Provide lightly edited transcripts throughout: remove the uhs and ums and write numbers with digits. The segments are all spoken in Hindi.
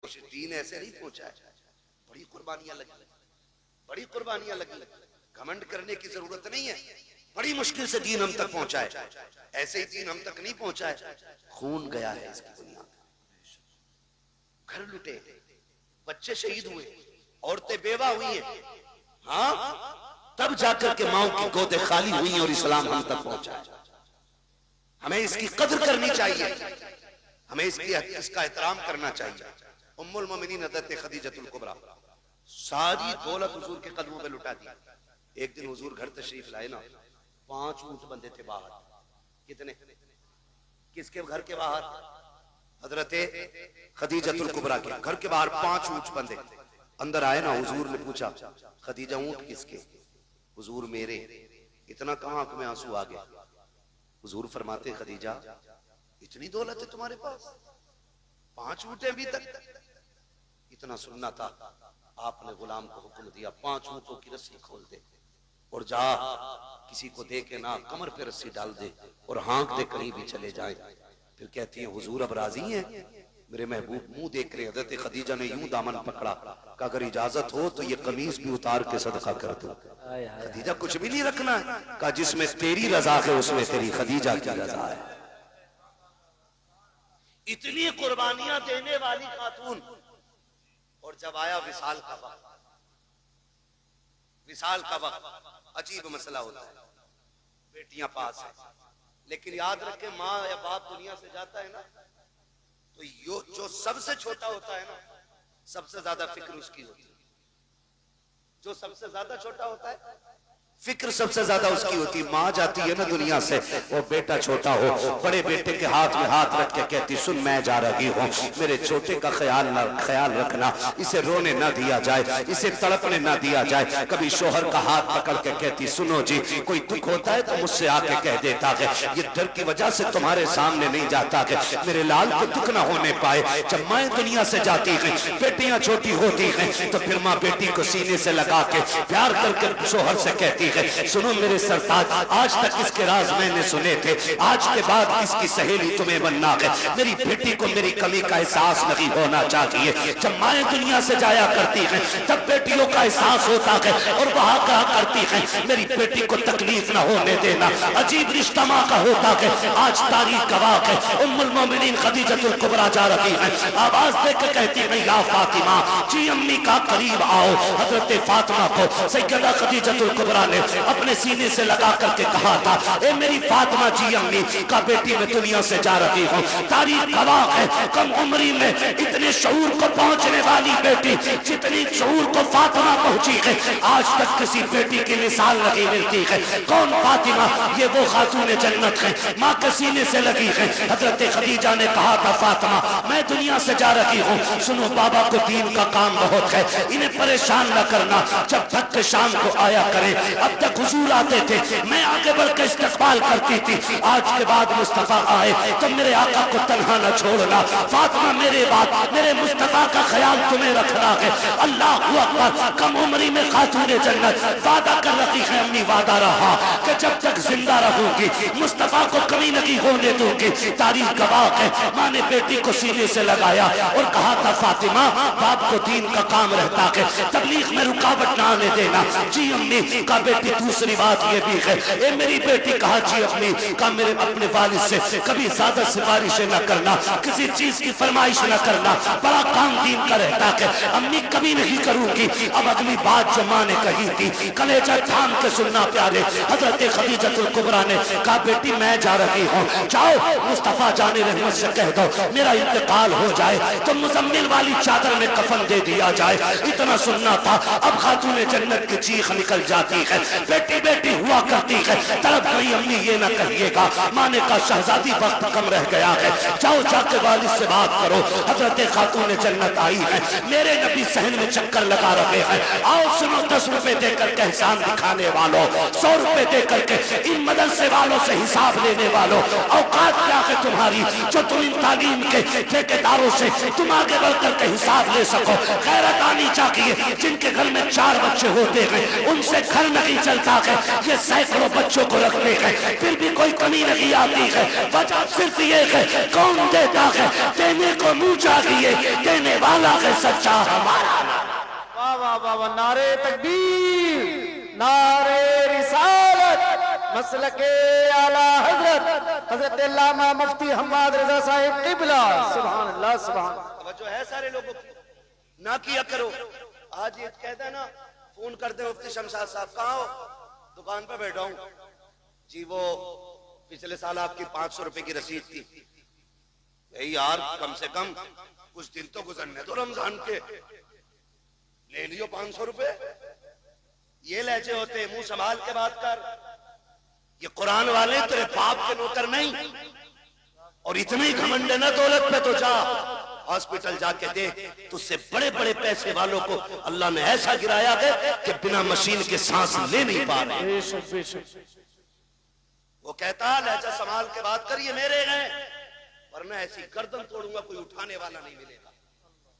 दीन ऐसे नहीं पहुंचा है, बड़ी कुर्बानियां लगी, बड़ी कुर्बानियां लगी। घमंड करने की जरूरत नहीं है, बड़ी मुश्किल से दीन हम तक पहुंचा है। ऐसे ही दीन हम तक नहीं पहुंचा है, खून गया है इसकी दुनिया में, घर लुटे, बच्चे शहीद हुए, औरतें बेवा हुई हैं, हाँ तब जाकर के माओ की गोदे खाली हुई और इस्लाम हम तक पहुंचा है। हमें इसकी कदर करनी चाहिए, हमें इसका एहतराम करना चाहिए। उम्मुल मोमिनीन हज़रत खदीजतुल कुबरा सारी दौलत हुजूर के कदमों पे लुटा दी। एक दिन हुजूर घर तशरीफ लाए ना, 5 ऊंट बंधे थे बाहर। कितने? किसके घर के बाहर? हज़रत खदीजतुल कुबरा के घर के बाहर 5 ऊंट बंधे। अंदर आए ना, हुजूर ने पूछा खदीजा ऊंट किसके? हुजूर मेरे। इतना कहां आंख में आंसू आ गए। हुजूर फरमाते खदीजा इतनी दौलत है तुम्हारे पास, 5 ऊंट अभी तक? इतना सुनना था, आपने गुलाम को हुक्म दिया 5 ऊंटों की रस्सी खोल दे और जा किसी को दे के ना कमर पे रस्सी डाल दे और हाँक दे कहीं भी चले जाए। फिर कहती है हुजूर अब राजी हैं? मेरे महबूब मुंह देख रहे। हज़रत खदीजा ने यूं दामन पकड़ा, कहा अगर इजाजत हो तो ये कमीज भी उतार के सदका कर दो। खदीजा कुछ भी नहीं रखना है, कहा जिसमें तेरी रजा है उसमें तेरी खदीजा की रजा है। इतनी कुर्बानियां देने वाली खातून। और जब आया विसाल का वक्त, विसाल का वक्त अजीब मसला होता है। बेटियां पास है, लेकिन याद रखे माँ या बाप दुनिया से जाता है ना, तो यो जो सबसे छोटा होता है ना, सबसे ज्यादा फिक्र उसकी होती है। जो सबसे ज्यादा छोटा होता है, फिक्र सबसे ज्यादा उसकी होती है। माँ जाती है ना दुनिया से, और बेटा छोटा हो, बड़े बेटे के हाथ में हाथ रख के कहती सुन मैं जा रही हूँ, मेरे छोटे का ख्याल रखना, इसे रोने ना दिया जाए, इसे तड़पने ना दिया जाए। कभी शोहर का हाथ पकड़ के कहती सुनो जी कोई दुख होता है तो मुझसे आके कह देता है, ये डर की वजह से तुम्हारे सामने नहीं जाता है, मेरे लाल को दुख ना होने पाए। जब माँ दुनिया से जाती है, बेटियां छोटी होती हैं, तो फिर माँ बेटी को सीने से लगा के प्यार करके शोहर से कहती सुनो मेरे सरताज, आज तक इसके राज मैंने सुने थे, आज के बाद इसकी सहेली तुम्हें बनना है। मेरी बेटी को मेरी कमी का एहसास नहीं होना चाहिए। जब माएं दुनिया से जाया करती हैं, तब बेटियों का एहसास होता है और वहां कहा करती हैं मेरी बेटी को तकलीफ ना होने देना। अजीब रिश्ता माँ का होता है। आज तारीख गवाह है, उम्मुल मोमिनीन खदीजतुल कुबरा जा रही है, आवाज देकर कहती है या फातिमा जी अम्मी का करीब आओ। हजरत फातिमा को सैयदा खदीजतुल कुबरा ने अपने सीने से लगा करके कहा था ए मेरी फातिमा जी अम्मी का बेटी मैं दुनिया से जा रही हूँ। तारीख गवाह है, कम उम्री में इतने शऊर को पहुंचने वाली बेटी जितनी शऊर को फातिमा पहुंची है, आज तक किसी बेटी की मिसाल नहीं मिलती है। कौन फातिमा? ये वो खातून जन्नत है, माँ के सीने से लगी है। हजरत खदीजा ने कहा था फातिमा मैं दुनिया से जा रही हूँ, सुनो बाबा को दीन का काम बहुत है, इन्हें परेशान न करना, जब तक के शाम को आया करें। अब तक हुजूर आते थे, मैं आगे बढ़कर इस्तकबाल करती थी, आज के बाद मुस्तफा आए तो मेरे आका को तन्हा न छोड़ना। फातिमा मेरे बाद मेरे मुस्तफा का ख्याल तुम्हें रखना है। अल्लाह अकबर। कम उम्री में खातून जन्नत वादा कर रखी है, अम्मी वादा रहा कि जब तक जिंदा रहूंगी मुस्तफा को कमी नहीं होने दूंगी। तारीख गवाह है, माँ ने बेटी को सीने से लगाया और कहा था फातिमा बाप को दीन का काम रहता है, तबलीग में रुकावट ना आने देना। जी अम्मी का बेटी दूसरी बात ये भी है, ए मेरी बेटी कहा जी अम्मी का मेरे अपने वालिद से कभी ज्यादा सिफारिशें न करना, किसी चीज की फरमाइश न करना, बड़ा काम दीन का रहता है। अम्मी कभी नहीं करूंगी। अब अगली बात जो माँ ने कही थी कलेजा थाम के सुनना प्यारे। हजरत खदीजतुल कुबरा ने कहा बेटी मैं जा रही हूँ, जाओ मुस्तफा जाने रहमत से कह दो मेरा इंतकाल हो जाए तो मुजम्मिल वाली चादर में कफन दे दिया जाए। इतना सुनना था। अब खातून जन्नत की चीख निकल जाती है, बेटी बेटी हुआ करती है, तड़प गई अम्मी ये ना कहिएगा। माँ ने कहा शहजादी वक्त कम रह गया है, जाओ जाके वालिद से बात करो। हजरत खातून जन्नत आई है, मेरे नबी सहन में चक्कर लगा रहे हैं, आओ सुनो 10 रुपए देकर के एहसान दिखाने वालों, 100 रुपए देकर के इन मदरसे वालों से हिसाब लेने वालों, औकात क्या है तुम्हारी जो तुम इन तालीम के ठेकेदारों से तुम आगे बढ़कर के हिसाब ले सको। गैरत आनी चाहिए। जिनके घर में 4 बच्चे होते हैं उनसे घर नहीं नहीं चलता है, ये सैकड़ों बच्चों को रखते हैं फिर भी कोई कमी नहीं आती है। वजह सिर्फ ये है, कौन देता है, देने को मुंह चाहिए, देने वाला है सच्चा हमारा। वाह वाह वाह वाह, नारे तकबीर, नारे रिसालत, मसलके आला हजरत हजरत अल्लामा मुफ्ती हम्माद रजा साहिब किबला। सुभान अल्लाह, सुभान। तवज्जो है सारे लोगों की, ना किया करो। आज ये कहता है ना, फोन करते हैं मुफ्ती शमशाद साहब, कहाँ हो? दुकान पे बैठा हूँ जी। वो पिछले साल आपकी 500 रुपए की रसीद थी। यही यार, कम से कम कुछ दिन तो गुजरने दो रमजान के, ले लियो 500 रुपए। ये लहजे होते हैं, मुंह संभाल के बात कर। ये कुरान वाले तेरे बाप के नौकर नहीं, और इतने घमंड है ना दौलत पे, तो जा हॉस्पिटल जाके देख, तुझसे बड़े बड़े पैसे वालों को अल्लाह ने ऐसा गिराया है कि बिना मशीन के सांस ले नहीं पा रहे। वो कहता लहजा संभाल के बात कर, ये मेरे हैं, वरना ऐसी गर्दन तोड़ूंगा कोई उठाने वाला नहीं मिलेगा।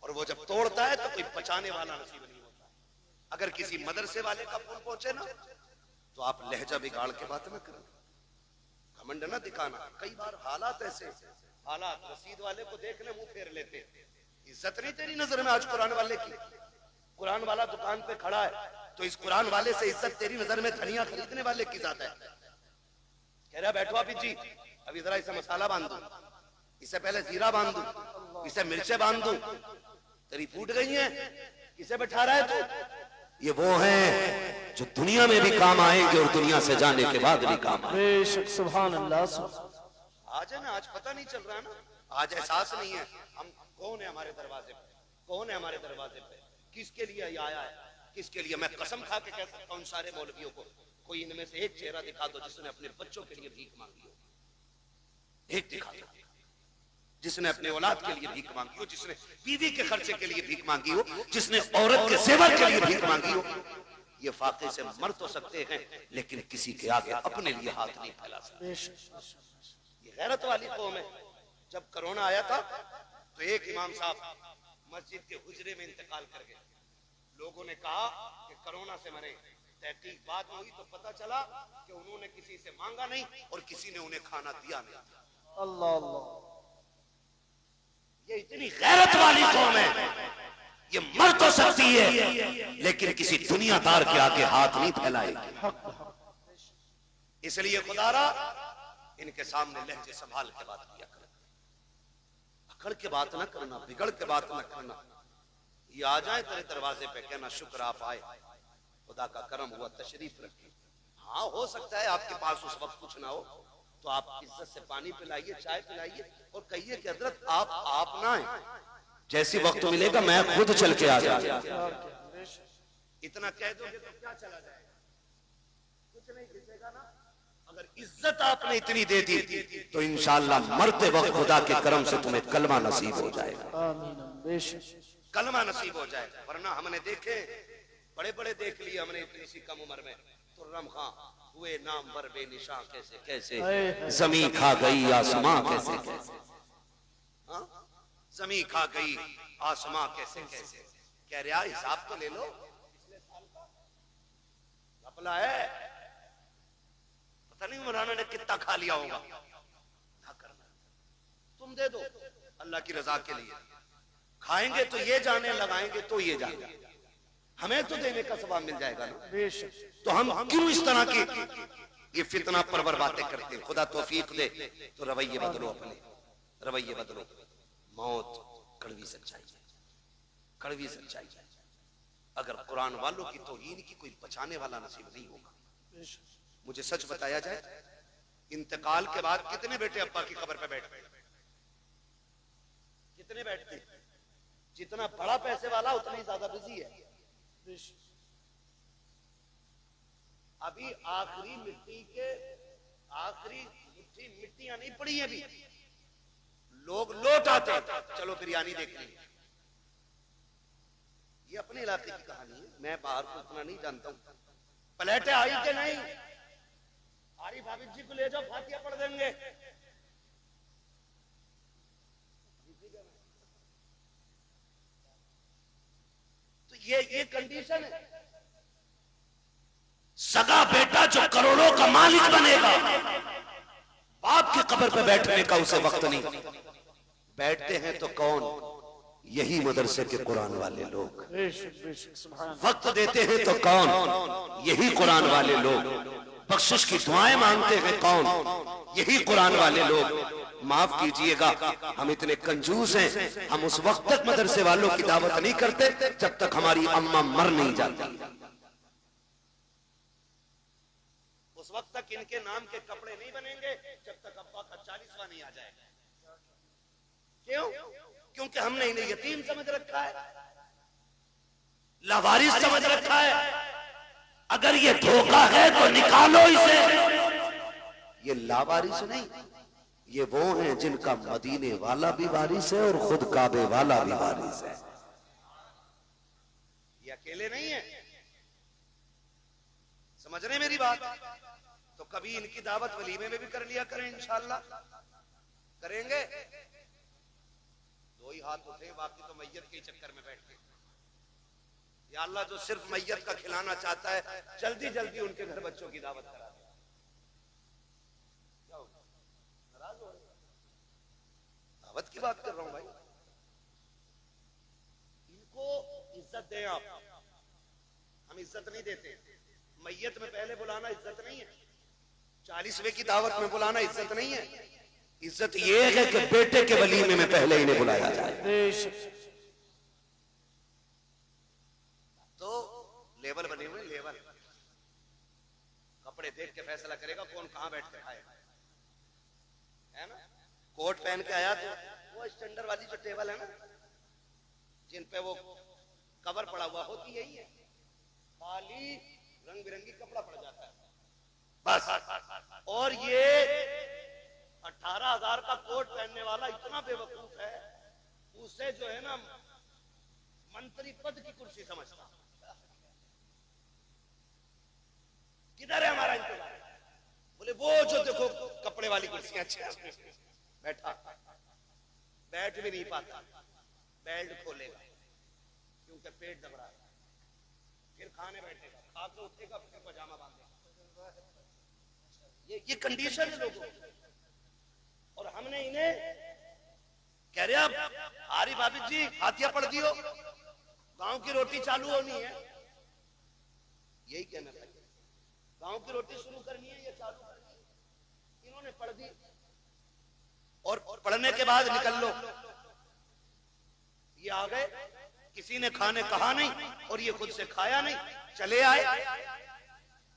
और वो जब तोड़ता है तो कोई बचाने वाला नसीब नहीं होता। अगर किसी मदरसे वाले का फोन पहुंचे ना, तो आप लहजा बिगाड़ के बात ना करें, घमंड ना दिखाना। कई बार हालात ऐसे, हालात रसीद वाले को देखने मुंह फेर लेते। इज्जत नहीं तेरी नजर में आज कुरान वाले की? कुरान वाला दुकान पे खड़ा है तो इस कुरान वाले से इज्जत तेरी नजर में धनिया खरीदने वाले की ज्यादा है। कह रहा बैठो आप जी, अभी जरा इसे मसाला बांध दो, इसे पहले जीरा बांध दो, इसे मिर्चे बांध दो, तेरी फूट गई है, किसे बैठा रहा है तू? ये वो हैं जो दुनिया में भी काम आएंगे और दुनिया से जाने के बाद भी काम आएंगे। सुभान अल्लाह। आज है ना, आज पता नहीं चल रहा है ना, आज एहसास नहीं है हम कौन है हमारे दरवाजे पे, कौन है हमारे दरवाजे पे, किसके लिए ये आया है, किसके लिए। मैं कसम खा के कह सकता हूँ सारे मौलवियों को, कोई इनमें से एक चेहरा दिखा दो जिसने अपने बच्चों के लिए भीख मांगी हो। एक दिखा दो जिसने अपने औलाद के लिए भीख मांगी हो, जिसने बीवी के खर्चे के लिए भीख मांगी हो, जिसने औरत के सेवर के लिए भीख मांगी हो। ये फाके से मर तो सकते हैं लेकिन किसी के आगे अपने लिए हाथ नहीं फैला सकते। ये गैरत वाली कौम है। जब कोरोना आया था तो एक इमाम साहब मस्जिद के हुजरे में इंतकाल कर गए। लोगों ने कहा कि कोरोना से मरे। तहकीक बात हुई तो पता चला कि उन्होंने किसी से मांगा नहीं और किसी ने उन्हें खाना दिया नहीं। अल्लाह अल्लाह, ये इतनी गैरत वाली कौम है, ये मर तो सकती है लेकिन किसी दुनियादार के आगे हाथ नहीं फैलाएगी। इसलिए खुदारा इनके सामने लहजे संभाल के बात किया कर, अकड़ के बात ना करना, बिगड़ के बात ना करना। ये आ जाए तेरे दरवाजे पे, कहना शुक्र आप आए, खुदा का करम हुआ, तशरीफ रखी। हाँ हो सकता है आपके पास उस वक्त कुछ ना हो, तो आप इज्जत से पानी पिलाइए, चाय पिलाइए और कहिए कि हजरत आप ना आए, जैसी वक्त मिलेगा मैं खुद चल के आ जाऊंगा। इतना कह दोगे तो क्या चला जाएगा, कुछ नहीं घिसेगा ना। अगर इज्जत आपने इतनी दे दी तो इंशाअल्लाह मरते वक्त खुदा के करम से तुम्हें कलमा नसीब हो जाएगा। कलमा नसीब हो जाएगा। वरना हमने देखे, बड़े बड़े देख लिए हमने इतनी सी कम उम्र में। तुर्रम खां हुए नाम वर बेनिशां कैसे कैसे, जमी खा गई आसमां कैसे कैसे, जमी खा गई आसमां कैसे कैसे। कह रहा हिसाब तो ले लो, घपला है, पता नहीं उमराना ने कितना खा लिया होगा। ना करना, तुम दे दो अल्लाह की रजा के लिए। खाएंगे तो ये जाने, लगाएंगे तो ये जाने, हमें तो देने का सवाब मिल जाएगा ना। तो हम क्यों इस तरह की ये फितना परवर बातें करते हैं। खुदा तौफीक दे तो रवैये बदलो, अपने रवैये बदलो। मौत कड़वी सच्चाई है, कड़वी सच्चाई है। अगर कुरान वालों की तौहीन की कोई बचाने वाला नसीब नहीं होगा। मुझे सच बताया जाए, इंतकाल के बाद कितने बेटे अब्बा की कब्र पे बैठते हैं? कितने बैठते हैं? जितना बड़ा पैसे वाला उतना ही ज्यादा बिजी है। अभी आखिरी मिट्टी के आखिरी मुट्ठी मिट्टियां नहीं पड़ी है, अभी लोग लौट आते हैं, चलो बिरयानी देख ली। ये अपने इलाके की कहानी है, मैं बाहर को उतना नहीं जानता हूं। प्लेटें आई के नहीं, आरिफ हाफिज जी को ले जाओ, फातिहा पढ़ देंगे। तो ये कंडीशन है। सगा बेटा जो करोड़ों का मालिक बनेगा, बाप की कब्र पे बैठने का उसे वक्त नहीं। बैठते हैं तो कौन? यही मदरसे के कुरान वाले लोग। वक्त देते हैं तो कौन? यही कुरान वाले लोग। बख्शिश की दुआएं मांगते हैं कौन? यही कुरान वाले लोग। माफ कीजिएगा, हम इतने कंजूस हैं, हम उस वक्त तक मदरसे वालों की दावत नहीं करते जब तक हमारी अम्मा मर नहीं जाती। उस वक्त तक इनके नाम के कपड़े नहीं बनेंगे जब तक अब्बा का 40वां नहीं आ जाएगा। क्यों? क्योंकि हमने इन्हें यतीम समझ रखा है, लावारिस समझ रखा है। अगर ये धोखा है तो निकालो इसे। ये लावारिस नहीं, ये वो हैं जिनका मदीने वाला भी वारिस है और खुद काबे वाला भी वारिस है। ये अकेले नहीं है, समझ रहे मेरी बात? तो कभी इनकी दावत वलीमे में भी कर लिया करें, इंशाअल्लाह करेंगे। दो ही हाथ उठे, बाकी तो मैयत के चक्कर में बैठ गए। या अल्लाह, जो सिर्फ मैयत का खिलाना चाहता है, जल्दी जल्दी उनके घर बच्चों की दावत करा दे। नाराज हो? दावत की बात कर रहा हूं भाई। इनको इज्जत दें आप। हम इज्जत नहीं देते। मैयत में पहले बुलाना इज्जत नहीं है, 40वें की दावत में बुलाना इज्जत नहीं है। इज्जत ये है कि बेटे के वलीमे में पहले इन्हें बुलाया जाए। तो लेवल बने हुए, लेवल। कपड़े देख के फैसला करेगा कौन कहां बैठ के खाएगा, है ना? कोट पहन के आया तो वो स्टैंडर्ड वाली जो टेबल है ना, जिन पे वो कवर पड़ा हुआ होती यही है, खाली रंग बिरंगी कपड़ा पड़ जाता है बस। और ये 18,000 का कोट पहनने वाला इतना बेवकूफ है, उसे जो है ना मंत्री पद की कुर्सी समझता। किधर है हमारा इंतजार? बोले वो जो देखो कपड़े वाली कुर्सियां अच्छी, बैठा बैठ भी नहीं पाता, बेल्ट खोलेगा क्योंकि पेट दब रहा है, फिर खाने बैठेगा, खा के उठेगा, फिर पजामा बांधेगा। ये कंडीशन है लोगों की। और हमने इन्हें कह रहे अब आरिफ हाफिज जी हाथिया पढ़ दियो, गांव की रोटी चालू होनी है, यही कहना था। गांव की रोटी शुरू करनी है, ये चालू करनी है। इन्होंने पढ़ दी और पढ़ने के बाद निकल लो। ये आ गए, किसी ने खाने कहा नहीं और ये खुद से खाया नहीं, चले आए।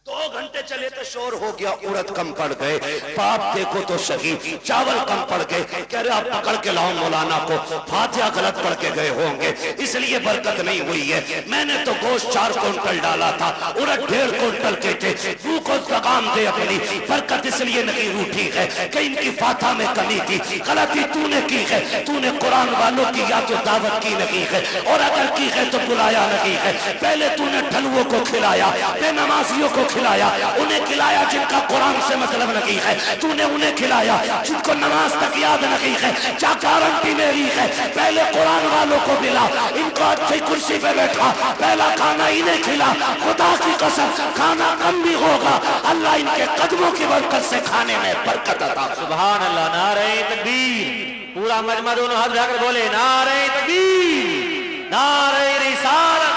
2 घंटे चले तो शोर हो गया, उड़द कम पड़ गए, पाप देखो तो सही, चावल कम पड़ गए। कह रहे आप पकड़ के लाओ मौलाना को, फातिहा गलत पढ़ के गए होंगे इसलिए बरकत नहीं हुई है। मैंने तो गोश्त 4 क्विंटल डाला था, उड़द 1.5 क्विंटल के थे। तू को लगाम दे अपनी, बरकत इसलिए नहीं रूठी है कि इनकी फातिहा में कमी थी। गलती तूने की है, तूने कुरान वालों की या तो दावत की नहीं है, और अगर की है तो बुलाया नहीं है। पहले तूने ढलुओं को खिलाया, बेनमाजियों को खिलाया, उन्हें खिलाया जिनका कुरान से मतलब नहीं है। तूने उन्हें खिलाया जिनको नमाज तक याद नहीं है। क्या गारंटी मेरी है? पहले कुरान वालों को मिला, इनको अच्छी कुर्सी पे बैठा, पहला खाना इन्हें खिला। खुदा की कसम खाना कम भी होगा, अल्लाह इनके कदमों की बरकत से खाने में बरकत अता। सुभान अल्लाह, नारे तकबीर। पूरा मजमा दोनों हाथ उठाकर बोले नारे तकबीर, नारे रिसालत,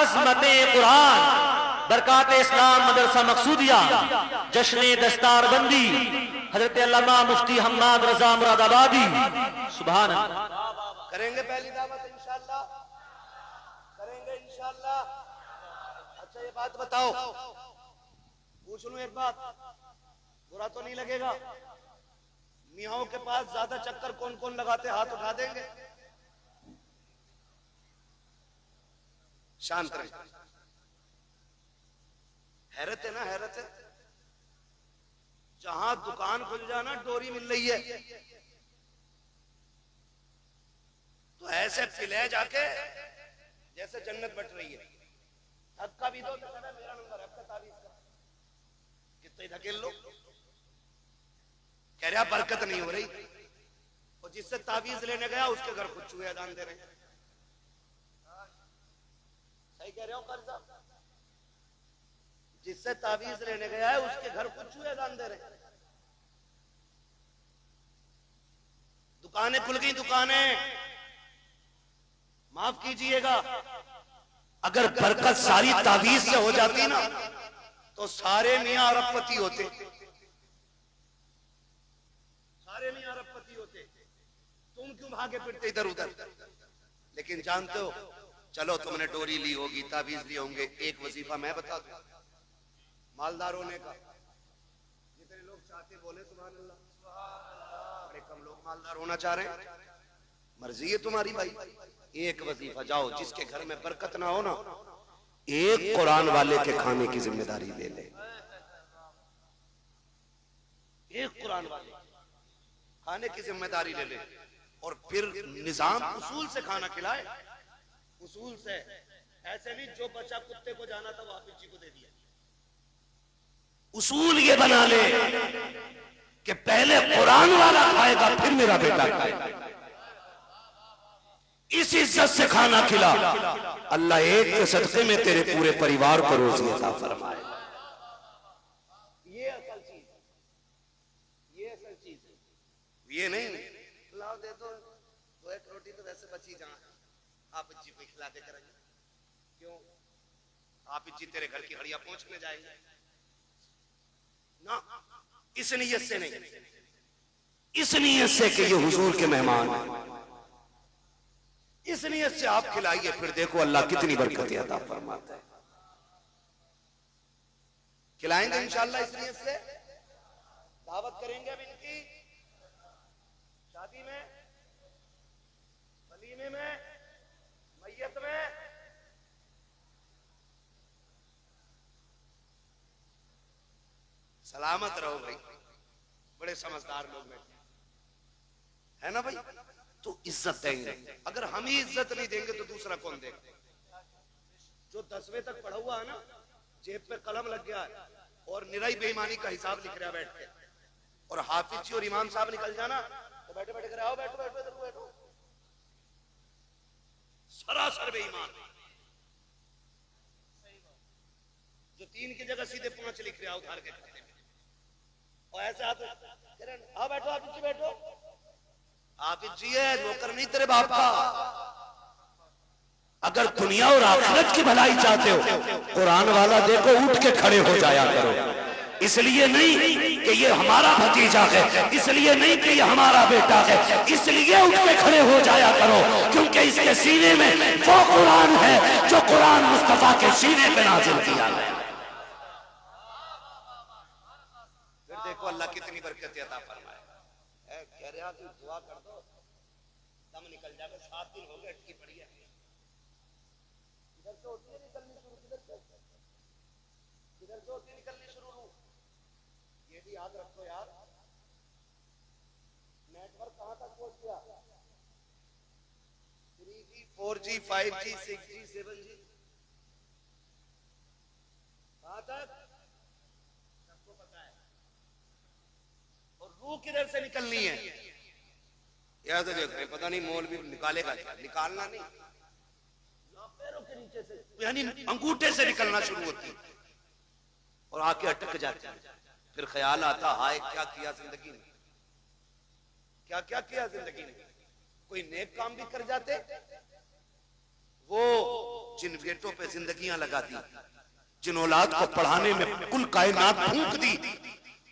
अज़मते कुरान, बरकात इस्लाम मदरसा मकसूदिया, जश्न दस्तारबंदी, हजरत अल्लामा मुफ्ती हम्माद रजा मुरादाबादी। सुभान अल्लाह। करेंगे पहली दावत इंशाअल्लाह, करेंगे इंशाअल्लाह। अच्छा ये बात बताओ, पूछ लूं एक बात, बुरा तो नहीं लगेगा? मियाओं के पास ज्यादा चक्कर कौन कौन लगाते, हाथ उठा देंगे? शांत रहे। हैरत है ना, हैरत है। जहां दुकान खुल जाना डोरी मिल रही है, तो ऐसे फिले जाके जैसे जन्नत बट रही है। धक्का भी दो तो कहना मेरा नंबर है, आपका तावीज का कितने धकेल लो। कह रहा बरकत नहीं हो रही, और जिससे तावीज लेने गया उसके घर खुद चूहे दान दे रहे हैं। सही कह रहे हो कारी साहब? जिससे ताबीज लेने गया है उसके घर कुछ चूहे दान दे रहे हैं। दुकानें खुल गई, दुकानें, माफ कीजिएगा, अगर बरकत सारी तावीज से हो जाती ना तो सारे मियां अरबपति होते, सारे मियां अरबपति होते। तुम क्यों भागे फिरते इधर उधर? लेकिन जानते हो, चलो तुमने डोरी ली होगी, ताबीज लिए होंगे, एक वजीफा मैं बता दूं मालदार होने का। जितने लोग चाहते बोले सुभान अल्लाह, बड़े कम लोग मालदार होना चाह रहे हैं। मर्जी है तुम्हारी भाई। एक वजीफा, जाओ जिसके घर में बरकत ना हो ना, एक कुरान वाले के खाने की जिम्मेदारी ले ले। एक कुरान वाले खाने की जिम्मेदारी ले ले, और फिर निजाम उसूल से खाना खिलाए, उसूल से। ऐसे नहीं जो बच्चा कुत्ते को जाना था वो हाफिज जी को दे दिया। उसूल ये बना ले कि पहले कुरान वाला खाएगा फिर मेरा बेटा खाएगा। इस इज्जत से खाना खिला, अल्लाह एक के सदके में तेरे पूरे परिवार को रोजी अता फरमाए। ये असल चीज है, ये असल चीज है। ये नहीं लाओ दे दो, दो एक रोटी तो वैसे बची जहां हाफिज जी को खिला दे करेंगे। क्यों? हाफिज जी तेरे घर की हड़िया पहुंचने जाएंगे ना, इस नीयत से नहीं, इस नीयत से कि ये हुजूर के मेहमान हैं, इस नीयत से आप खिलाइए, फिर देखो अल्लाह कितनी बरकत अता फरमाता है। खिलाएंगे इंशाअल्लाह इस नीयत से। दावत करेंगे अब इनकी शादी में, वलीमे में, मैयत में। सलामत रहो भाई, बड़े समझदार लोग बैठे है ना भाई। तो इज्जत देंगे, अगर हम ही इज्जत नहीं देंगे तो दूसरा कौन देगा? जो 10वीं तक पढ़ा हुआ है ना, जेब पे कलम लग गया है और निराई बेईमानी का हिसाब लिख रहा है बैठ के, और हाफिज जी और इमाम साहब निकल जाना तो बैठे बैठे कर आओ बैठो बैठो इधर बैठो, सरासर बेईमान। जो 3 की जगह सीधे 5 लिख रहा है उधार के खाते में, और ऐसे हाथ आओ बैठो हाफिज जी बैठो। हाफिज जी है, नौकर नहीं तेरे बाप का। अगर दुनिया और आखिरत की भलाई चाहते हो, कुरान वाला देखो उठ के खड़े हो जाया करो। इसलिए नहीं कि ये हमारा भतीजा है, इसलिए नहीं कि ये हमारा बेटा है, इसलिए उठ के खड़े हो जाया करो क्योंकि इसके सीने में वो कुरान है जो कुरान मुस्तफा के सीने पे नाजिल किया है। फिर देखो अल्लाह कितनी बरकत अता फरमाए। कह रहा तू दुआ कर दो दम निकल जाएगा। 7 दिन हो गए अटकी पड़ी है, इधर से होती है निकलनी शुरू, किधर से होती है निकलनी शुरू। ये भी याद रखो यार, नेटवर्क कहां तक पहुंच गया? 3G 4G 5G 6G 7G कहां तक सबको पता है। और रूह किधर से निकलनी है याद रखें, पता नहीं मौलवी निकालेगा क्या, निकालना नहीं, पैरों के नीचे से यानी अंगूठे से निकलना शुरू होती है और आके अटक जाती है। फिर ख्याल आता हाय क्या किया जिंदगी में, क्या क्या किया जिंदगी में। कोई नेक काम भी कर जाते, वो जिन बेटों पे जिंदगियां लगा दी, जिन औलाद को पढ़ाने में कुल कायनात फूंक दी,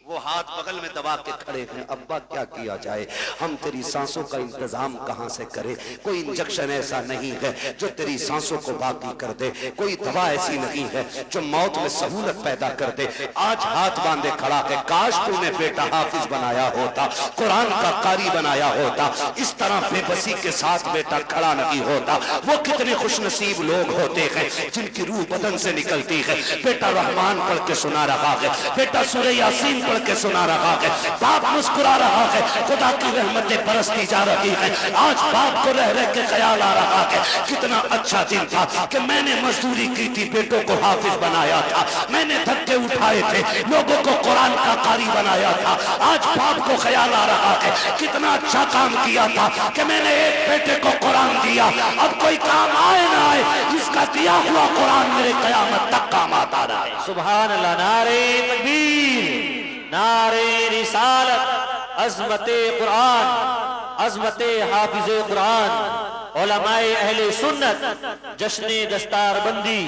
वो हाथ बगल में दबा के खड़े हैं, अब्बा क्या किया जाए, हम तेरी सांसों का इंतजाम कहां से करें। कोई इंजेक्शन ऐसा नहीं है जो तेरी सांसों को बाकी कर दे, कोई दवा ऐसी नहीं है जो मौत में सहूलत पैदा कर दे। आज हाथ बांधे खड़ा है, काश तूने बेटा हाफिज बनाया होता, कुरान का कारी बनाया होता, इस तरह बेबसी के साथ बेटा खड़ा नहीं होता। वो कितने खुशनसीब लोग होते हैं जिनकी रूह बदन से निकलती है। बेटा रहमान पढ़ के सुना रहा है, बेटा सूरह यासीन पढ़ के सुना रहा है, बाप मुस्कुरा रहा है, खुदा की रहमतें बरसती जा रही है। आज बाप को रह रह के ख्याल आ रहा है कितना अच्छा दिन था कि मैंने मजदूरी की थी, बेटों को हाफिज बनाया था, मैंने धक्के उठाए थे, लोगों को कुरान का कारी बनाया था। आज बाप को ख्याल आ रहा है कितना अच्छा काम किया था कि मैंने एक बेटे को कुरान दिया। अब कोई काम आए ना आए, इसका दिया हुआ कुरान मेरे कयामत तक काम आता रहा है। सुभान अल्लाह। नारे तकबीर, नारे रिसालत, अज़मते कुरान, अज़मते हाफिज़े कुरान, उलमाए अहले सुन्नत, जश्ने दस्तारबंदी।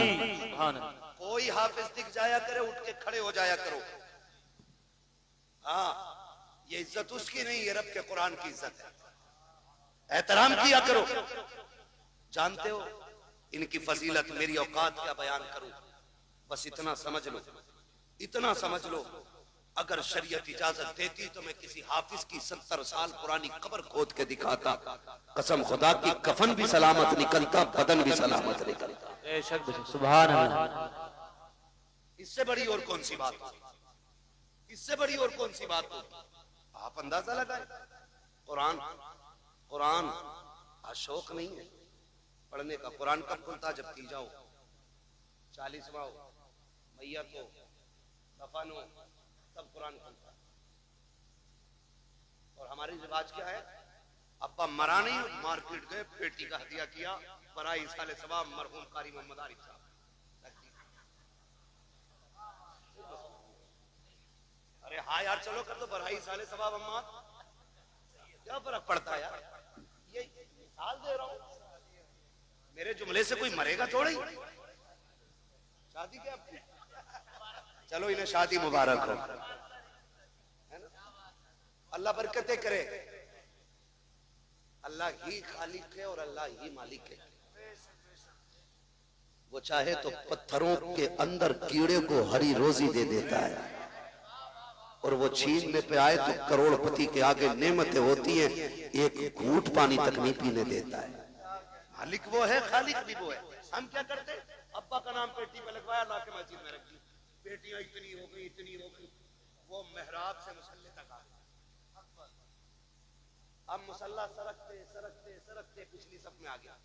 कोई हाफिज दिख जाया करे उठ के खड़े हो जाया करो। हाँ, ये इज्जत उसकी नहीं, ये रब के कुरान की इज्जत है। एहतराम किया करो। जानते हो इनकी फजीलत, मेरी औकात क्या बयान करूं, बस इतना समझ लो, इतना समझ लो, अगर शरीयत इजाजत देती तो मैं किसी हाफिज की 70 साल पुरानी कब्र खोद के दिखाता। कसम खुदा की, कफन भी सलामत निकलता, बदन भी सलामत निकलता। सुभान अल्लाह। इससे बड़ी और कौन सी बात हो, इससे बड़ी और कौन सी बात हो। आप अंदाजा लगाए, कुरान कुरान शौक नहीं है पढ़ने का। कुरान कब खुलता, जब की जाओ 40वां हो, मैयत हो, दफन हो, तब कुरान खुलता। और हमारी रिवाज क्या है, अब्बा मरा नहीं, मार्केट गए, पेटी का हदिया किया, बराई साले सवाब मरहूम कारी मोहम्मद आरिफ साहब। अरे हाँ यार, चलो कर दो बराई साले सवाब अम्मा, क्या फर्क पड़ता है यार। ये मिसाल दे रहा हूं, मेरे जुमले से कोई मरेगा थोड़ी। शादी क्या आपकी, चलो इन्हें शादी मुबारक हो, है ना। अल्लाह बरकतें करे। अल्लाह ही खालिक है और अल्लाह ही मालिक है। वो चाहे तो पत्थरों के अंदर कीड़े को हरी रोजी दे देता है, और वो छीनने पे आए तो करोड़पति के आगे नेमतें होती हैं, एक घूंट पानी तक नहीं पीने देता है। मालिक वो है, खालिक भी वो है। हम क्या करते, अब्बा का नाम पेटी पे लगवाया, ला के मस्जिद में रखी, पेटियां इतनी हो गई, इतनी हो गई, वो मेहराब से मुसल्ले तक आ गई। अब मुसल्ला सरकते सरकते सरकते पिछली सब में आ गया।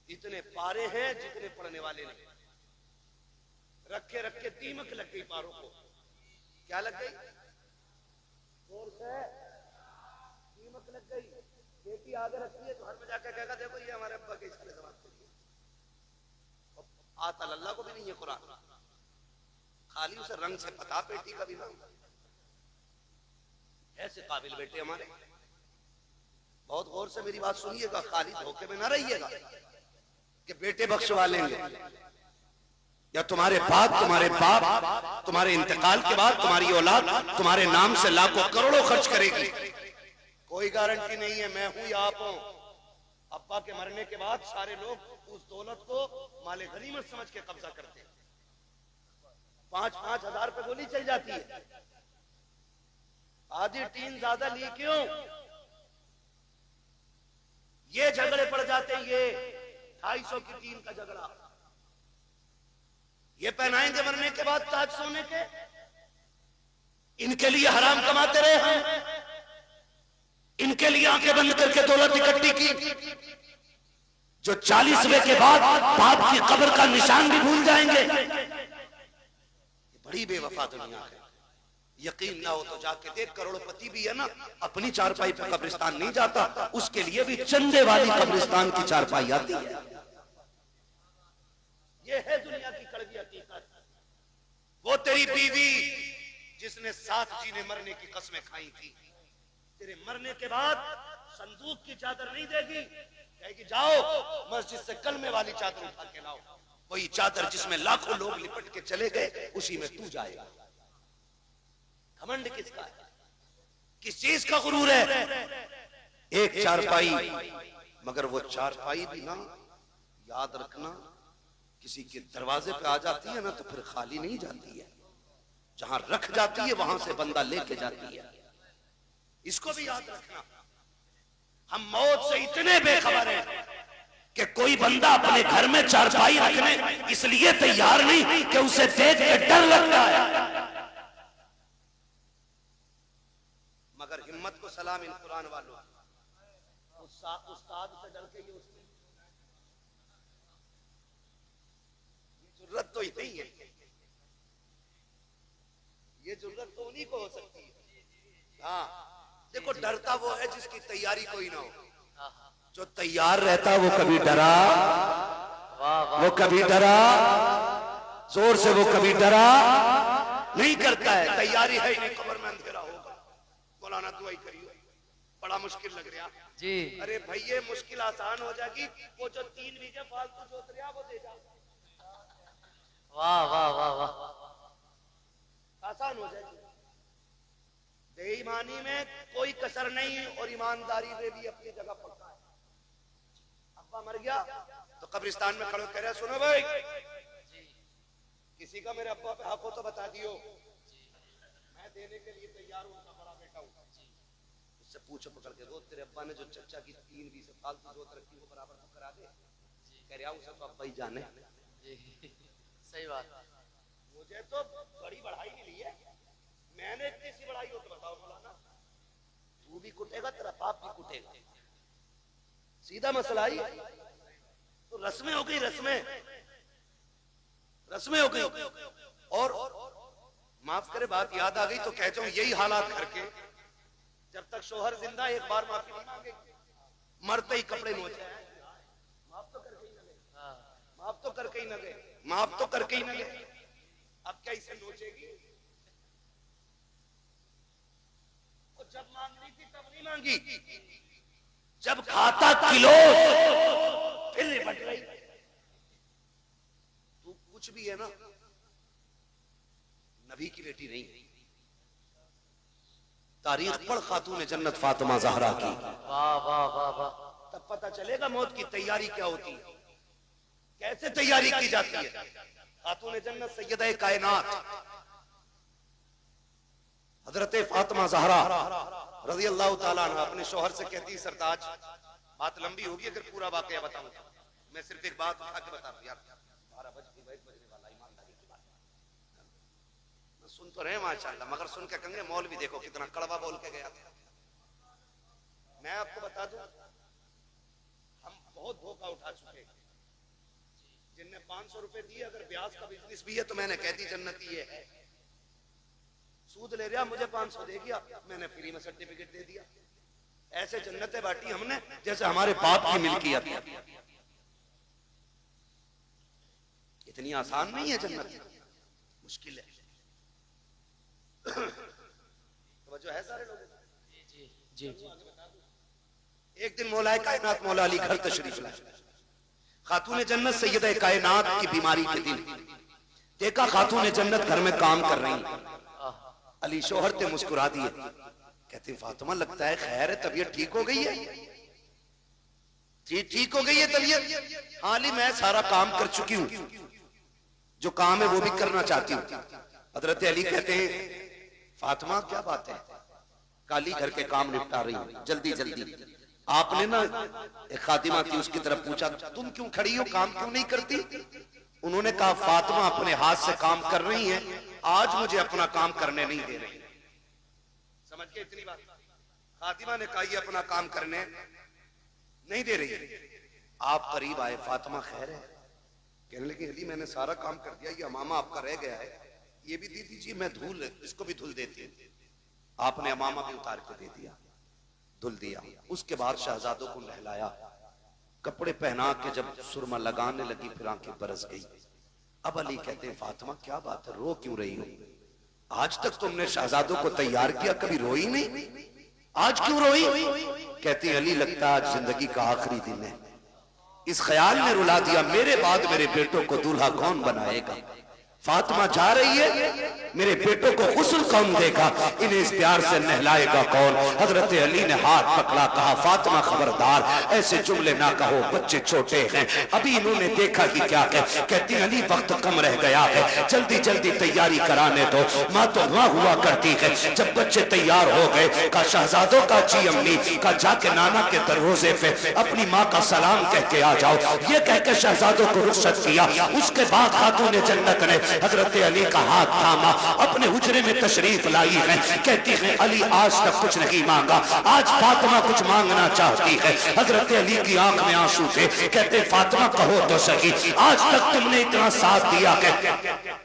इतने पारे हैं जितने पढ़ने वाले नहीं। रखे रखे दीमक लग गई पारों को। क्या लग गई, जोर से दीमक लग गई। बेटी आगे रखती है तो हर में जाकर कहेगा, देखो ये हमारे अब्बा के इसके जवाब के लिए। आता अल्लाह को भी नहीं है कुरान, खाली उसे रंग से पता बेटी का भी नाम। ऐसे काबिल बेटे हमारे। बहुत गौर से मेरी बात सुनिएगा, खाली धोखे में ना रहिएगा कि बेटे बख्शवा लेंगे, या तुम्हारे बाद तुम्हारे बाप तुम्हारे इंतकाल के बाद तुम्हारी औलाद तुम्हारे नाम से लाखों करोड़ों खर्च करेगी। कोई गारंटी नहीं है मैं हूं या आप हो। अब्बा के मरने के बाद सारे लोग उस दौलत को माले गनीमत समझ के कब्जा करते हैं। 5-5 हजार पे गोली चल जाती है। आधी टीन ज्यादा ली क्यों, ये झगड़े पड़ जाते हैं। ये 250 की टीन का झगड़ा, ये पहनाएंगे मरने के बाद ताज सोने के। इनके लिए हराम कमाते रहे हम, इनके लिए आंखें बंद करके दौलत इकट्ठी की, जो 40वें के बाद बाप की कब्र का निशान भी भूल जाएंगे। ये बड़ी बेवफा दुनिया है। यकीन ना हो तो जाके देख, करोड़पति भी है ना, अपनी चारपाई पे कब्रिस्तान नहीं जाता, उसके लिए भी चंदे वाली कब्रिस्तान की चारपाई आती है। ये है दुनिया की कड़वी हकीकत। वो तेरी बीवी जिसने साथ जीने मरने की कस्में खाई थी, तेरे मरने के बाद संदूक की चादर नहीं देगी, कहेगी जाओ मस्जिद से कलमे वाली चादर उठा के लाओ। वही चादर जिसमें लाखों लोग लिपट के चले गए, उसी में तू जाएगा। घमंड किसका है, किस चीज का गुरूर है? एक चारपाई, मगर वो चारपाई भी ना, याद रखना, किसी के दरवाजे पे आ जाती है ना तो फिर खाली नहीं जाती है। जहां रख जाती है वहां से बंदा लेके जाती है। इसको भी याद रखना। हम मौत से इतने बेखबर हैं कि कोई बंदा अपने घर में चारपाई रखने इसलिए तैयार नहीं कि उसे देख के डर लगता है। मगर हिम्मत को सलाम इन कुरान वालों, उस्ताद से डर के ये जरूरत तो ही नहीं है। ये जरूरत तो उन्हीं को हो सकती है। हाँ देखो, डरता वो है जिसकी तैयारी कोई ना हो। जो तैयार रहता वो कभी डरा, वो कभी डरा, जोर से वो कभी डरा नहीं करता है। तैयारी है नहीं, कब्र में अंधेरा होगा। मौलाना दुआई करियो, बड़ा मुश्किल लग रहा जी। अरे भाई ये मुश्किल आसान हो जाएगी, वो जो 3 बीघे फालतू जोत रहा वो दे जा, वाह वाह वाह वाह, आसान हो जाएगी। बेईमानी में कोई कसर नहीं और ईमानदारी में भी अपनी जगह पक्का है। अब्बा मर गया तो कब्रिस्तान में खड़े कह रहे सुनो भाई, किसी का मेरे अब्बा पे हक हो तो बता दियो, मैं देने के लिए तैयार हूं, उनका बड़ा बेटा हूं। उससे पूछो पकड़ के, रोज तेरे अब्बा ने जो चचा की 3 बीघे फालतू जोत रखी वो बराबर तो करा दे। कह रहा उसे तो अब्बा ही जाने। सही बात। मुझे तो बड़ी बढ़ाई मिली है, मैंने इतनी सी बढ़ाई हो तो बताओ मौलाना, तू भी कुटेगा तेरा बाप भी कुटेगा, सीधा मसला ही। तो रस्में हो गई, रस्में हो गई। और माफ करे बात याद आ गई तो कहता हूं, यही हालात करके जब तक शोहर जिंदा एक बार माफी नहीं मांगे, मरते ही कपड़े नोचे, माफ तो करके ही न गए, माफ तो करके ही न गए, माफ तो करके ही न गए। अब क्या इसे नोचेगी? और जब मांग रही थी तब नहीं मांगी, जब खाता किलो फिर निपट रही। तू कुछ भी है ना, नबी की बेटी नहीं। तारीख पढ़ खातून जन्नत फातिमा ज़हरा की, वाह वाह वाह वाह, तब पता चलेगा मौत की तैयारी क्या होती है, कैसे तैयारी की जाती है। खातून जन्नत सैयदा कायनात हजरत फातिमा ज़हरा रज़ी अल्लाह ताला अन्हा अपने शौहर से कहती, सरताज बात लंबी होगी अगर पूरा वाकया बताऊं, मैं सिर्फ एक बात उठा के बता दूं यार, 12 बजने वाला, ईमानदारी की बात सुन तो रहे माशाल्लाह, मगर सुन के कहेंगे मौल भी देखो कितना कड़वा बोल के गया था। मैं आपको बता दूं, हम बहुत धोखा उठा चुके हैं। जिनने 500 रुपए दिए, अगर ब्याज का बिजनेस भी है तो मैंने कह दी जन्नती है। सूद ले रहा, मुझे 500 दे दिया, मैंने फ्री में सर्टिफिकेट दे दिया। ऐसे जन्नतें बांटी हमने जैसे हमारे बाप की मिल्कियत है। इतनी आसान नहीं है जन्नत, मुश्किल है। तो जो है सारे लोग जी जी। एक दिन मौलाए कायनात मौला अली घर तशरीफ लाए। खातून जन्नत सैयदा कायनात की बीमारी के दिन देखा खातून जन्नत घर में काम कर रही है। अली शोहर ते मुस्कुरा दिए, कहते फातिमा लगता है खैर है, तबीयत ठीक हो गई है? जी ठीक हो गई है तबीयत? हाँ अली मैं सारा काम कर चुकी हूँ, जो काम है वो भी करना चाहती हूँ। हजरत अली कहते हैं फातिमा क्या बात है, काली घर के काम निपटा रही हूँ जल्दी जल्दी। आपने ना एक खादिमा थी, उसकी तरफ पूछा तुम क्यों खड़ी हो, काम क्यों नहीं करती? उन्होंने कहा फातिमा अपने हाथ से काम कर रही है, आज मुझे अपना काम करने नहीं दे रही। समझ के इतनी बात, फातिमा ने कहा ये अपना काम करने नहीं दे रही। आप करीब आए, फातिमा खैर है? कहने लगी अली मैंने सारा काम कर दिया, ये अमामा आपका रह गया है, ये भी दे दीजिए, मैं धूल इसको भी धुल देती हूँ। आपने अमामा भी उतार के दे दिया, धुल दिया। उसके बाद शहजादों को नहलाया, कपड़े पहना के जब सुरमा लगाने लगी फिर आंखें बरस गई। अब अली कहते हैं फातिमा क्या बात है, रो क्यों रही हो? आज तक तुमने शहजादों को तैयार किया, कभी रोई नहीं, आज क्यों रोई? कहती अली लगता है आज जिंदगी का आखिरी दिन है। इस ख्याल ने रुला दिया मेरे बाद मेरे बेटों को दूल्हा कौन बनाएगा। फातिमा जा रही है, मेरे बेटों को गुस्ल कौन देगा, इन्हें इस प्यार से नहलाएगा कौन? हजरत अली ने हाथ पकड़ा, कहा फातिमा खबरदार ऐसे जुमले ना कहो, बच्चे छोटे हैं, अभी इन्होंने देखा कि क्या है। कहती अली वक्त कम रह गया है, जल्दी जल्दी तैयारी कराने दो। माँ तो वहां हुआ करती है, जब बच्चे तैयार हो गए का शहजादों का जी अम्मी का जाके नाना के दरवाजे पे अपनी माँ का सलाम कह के आ जाओ, ये कह के शहजादों को रुखसत किया। उसके बाद खातून जन्नत ने हजरत अली का हाथ थामा, अपने हुजरे में तशरीफ लाई है। कहती है अली आज तक कुछ नहीं मांगा, आज फातिमा कुछ मांगना चाहती है। हजरत अली की आंख में आंसू थे, कहते फातिमा कहो तो सही, आज तक तुमने इतना साथ दिया है,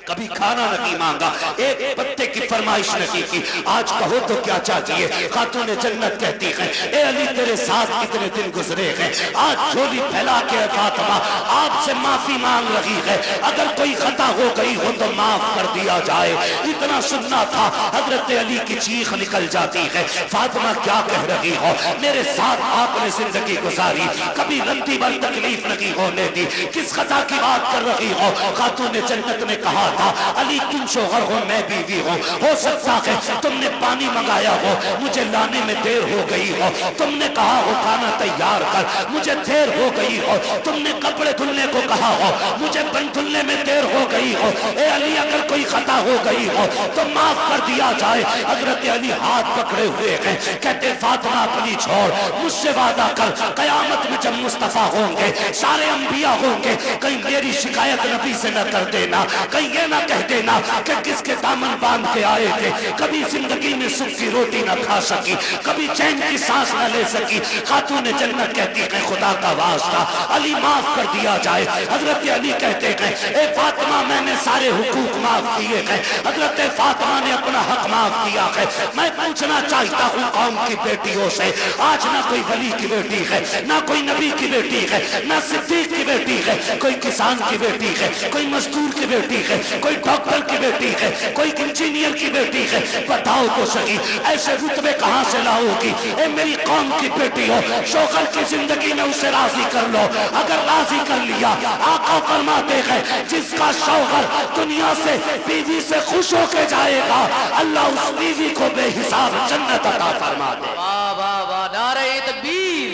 कभी खाना नहीं मांगा, एक पत्ते की फरमाइश नहीं की। आज कहो तो क्या चाहिए? खातून जन्नत कहती है, ए अली तेरे साथ कितने दिन गुजरे हैं, आज झोली फैला के फातिमा आपसे माफी मांग रही है, अगर कोई खता हो गई हो तो माफ कर दिया जाए। इतना सुनना था, हजरत अली की चीख निकल जाती है, फातिमा क्या कह रही हो, मेरे साथ आपने जिंदगी गुजारी, कभी रत्ती भर तकलीफ नहीं होने दी, किस खता की बात कर रही हो? खातून जन्नत ने कहा था, अली तुम शोहर हो मैं बीवी हूँ, हो सकता है तुमने पानी मंगाया हो, मुझे लाने में देर हो गई हो, तुमने कहा हो खाना तैयार कर, मुझे देर हो गई हो, तुमने कपड़े धुलने को कहा हो, मुझे बन धुलने में देर हो गई हो, ए अली अगर कोई खता हो गई हो तो माफ कर दिया जाए। हजरत अली हाथ पकड़े हुए हैं, कहते फातिमा अपनी छोड़, मुझसे वादा कर, कयामत में जब मुस्तफा होंगे, सारे अंबिया होंगे, कहीं मेरी शिकायत नबी से न कर देना, कहीं ये ना कह देना कि किसके दामन बांध के आए थे, कभी जिंदगी में सुख की रोटी ना खा सकी, कभी चैन की सांस न ले सकी। खातून जन्नत कहती है, खुदा का वास्ता अली माफ कर दिया जाए। हजरत अली कहते हैं, ए फातिमा मैंने सारे हुकूक माफ किए हैं, हजरत फातिमा ने अपना हक माफ किया है। मैं पूछना चाहता हूँ कौम की बेटियों से, आज ना कोई वली की बेटी है, ना कोई नबी की बेटी है, ना सिद्दीक की बेटी है, कोई किसान की बेटी है, कोई मजदूर की बेटी है, कोई डॉक्टर की बेटी है, कोई इंजीनियर की बेटी है, बताओ तो सही ऐसे रुतबे कहां से लाओगी? ए मेरी कौम की बेटी हो, शोहर की जिंदगी में उसे राजी कर लो, अगर राजी कर लिया आका फरमाते हैं, जिसका शौहर दुनिया से बीवी से खुश होके जाएगा, अल्लाह उस बीवी को बेहिसाब जन्नत अता फरमा दे। वाह वाह वाह, नारे तकबीर,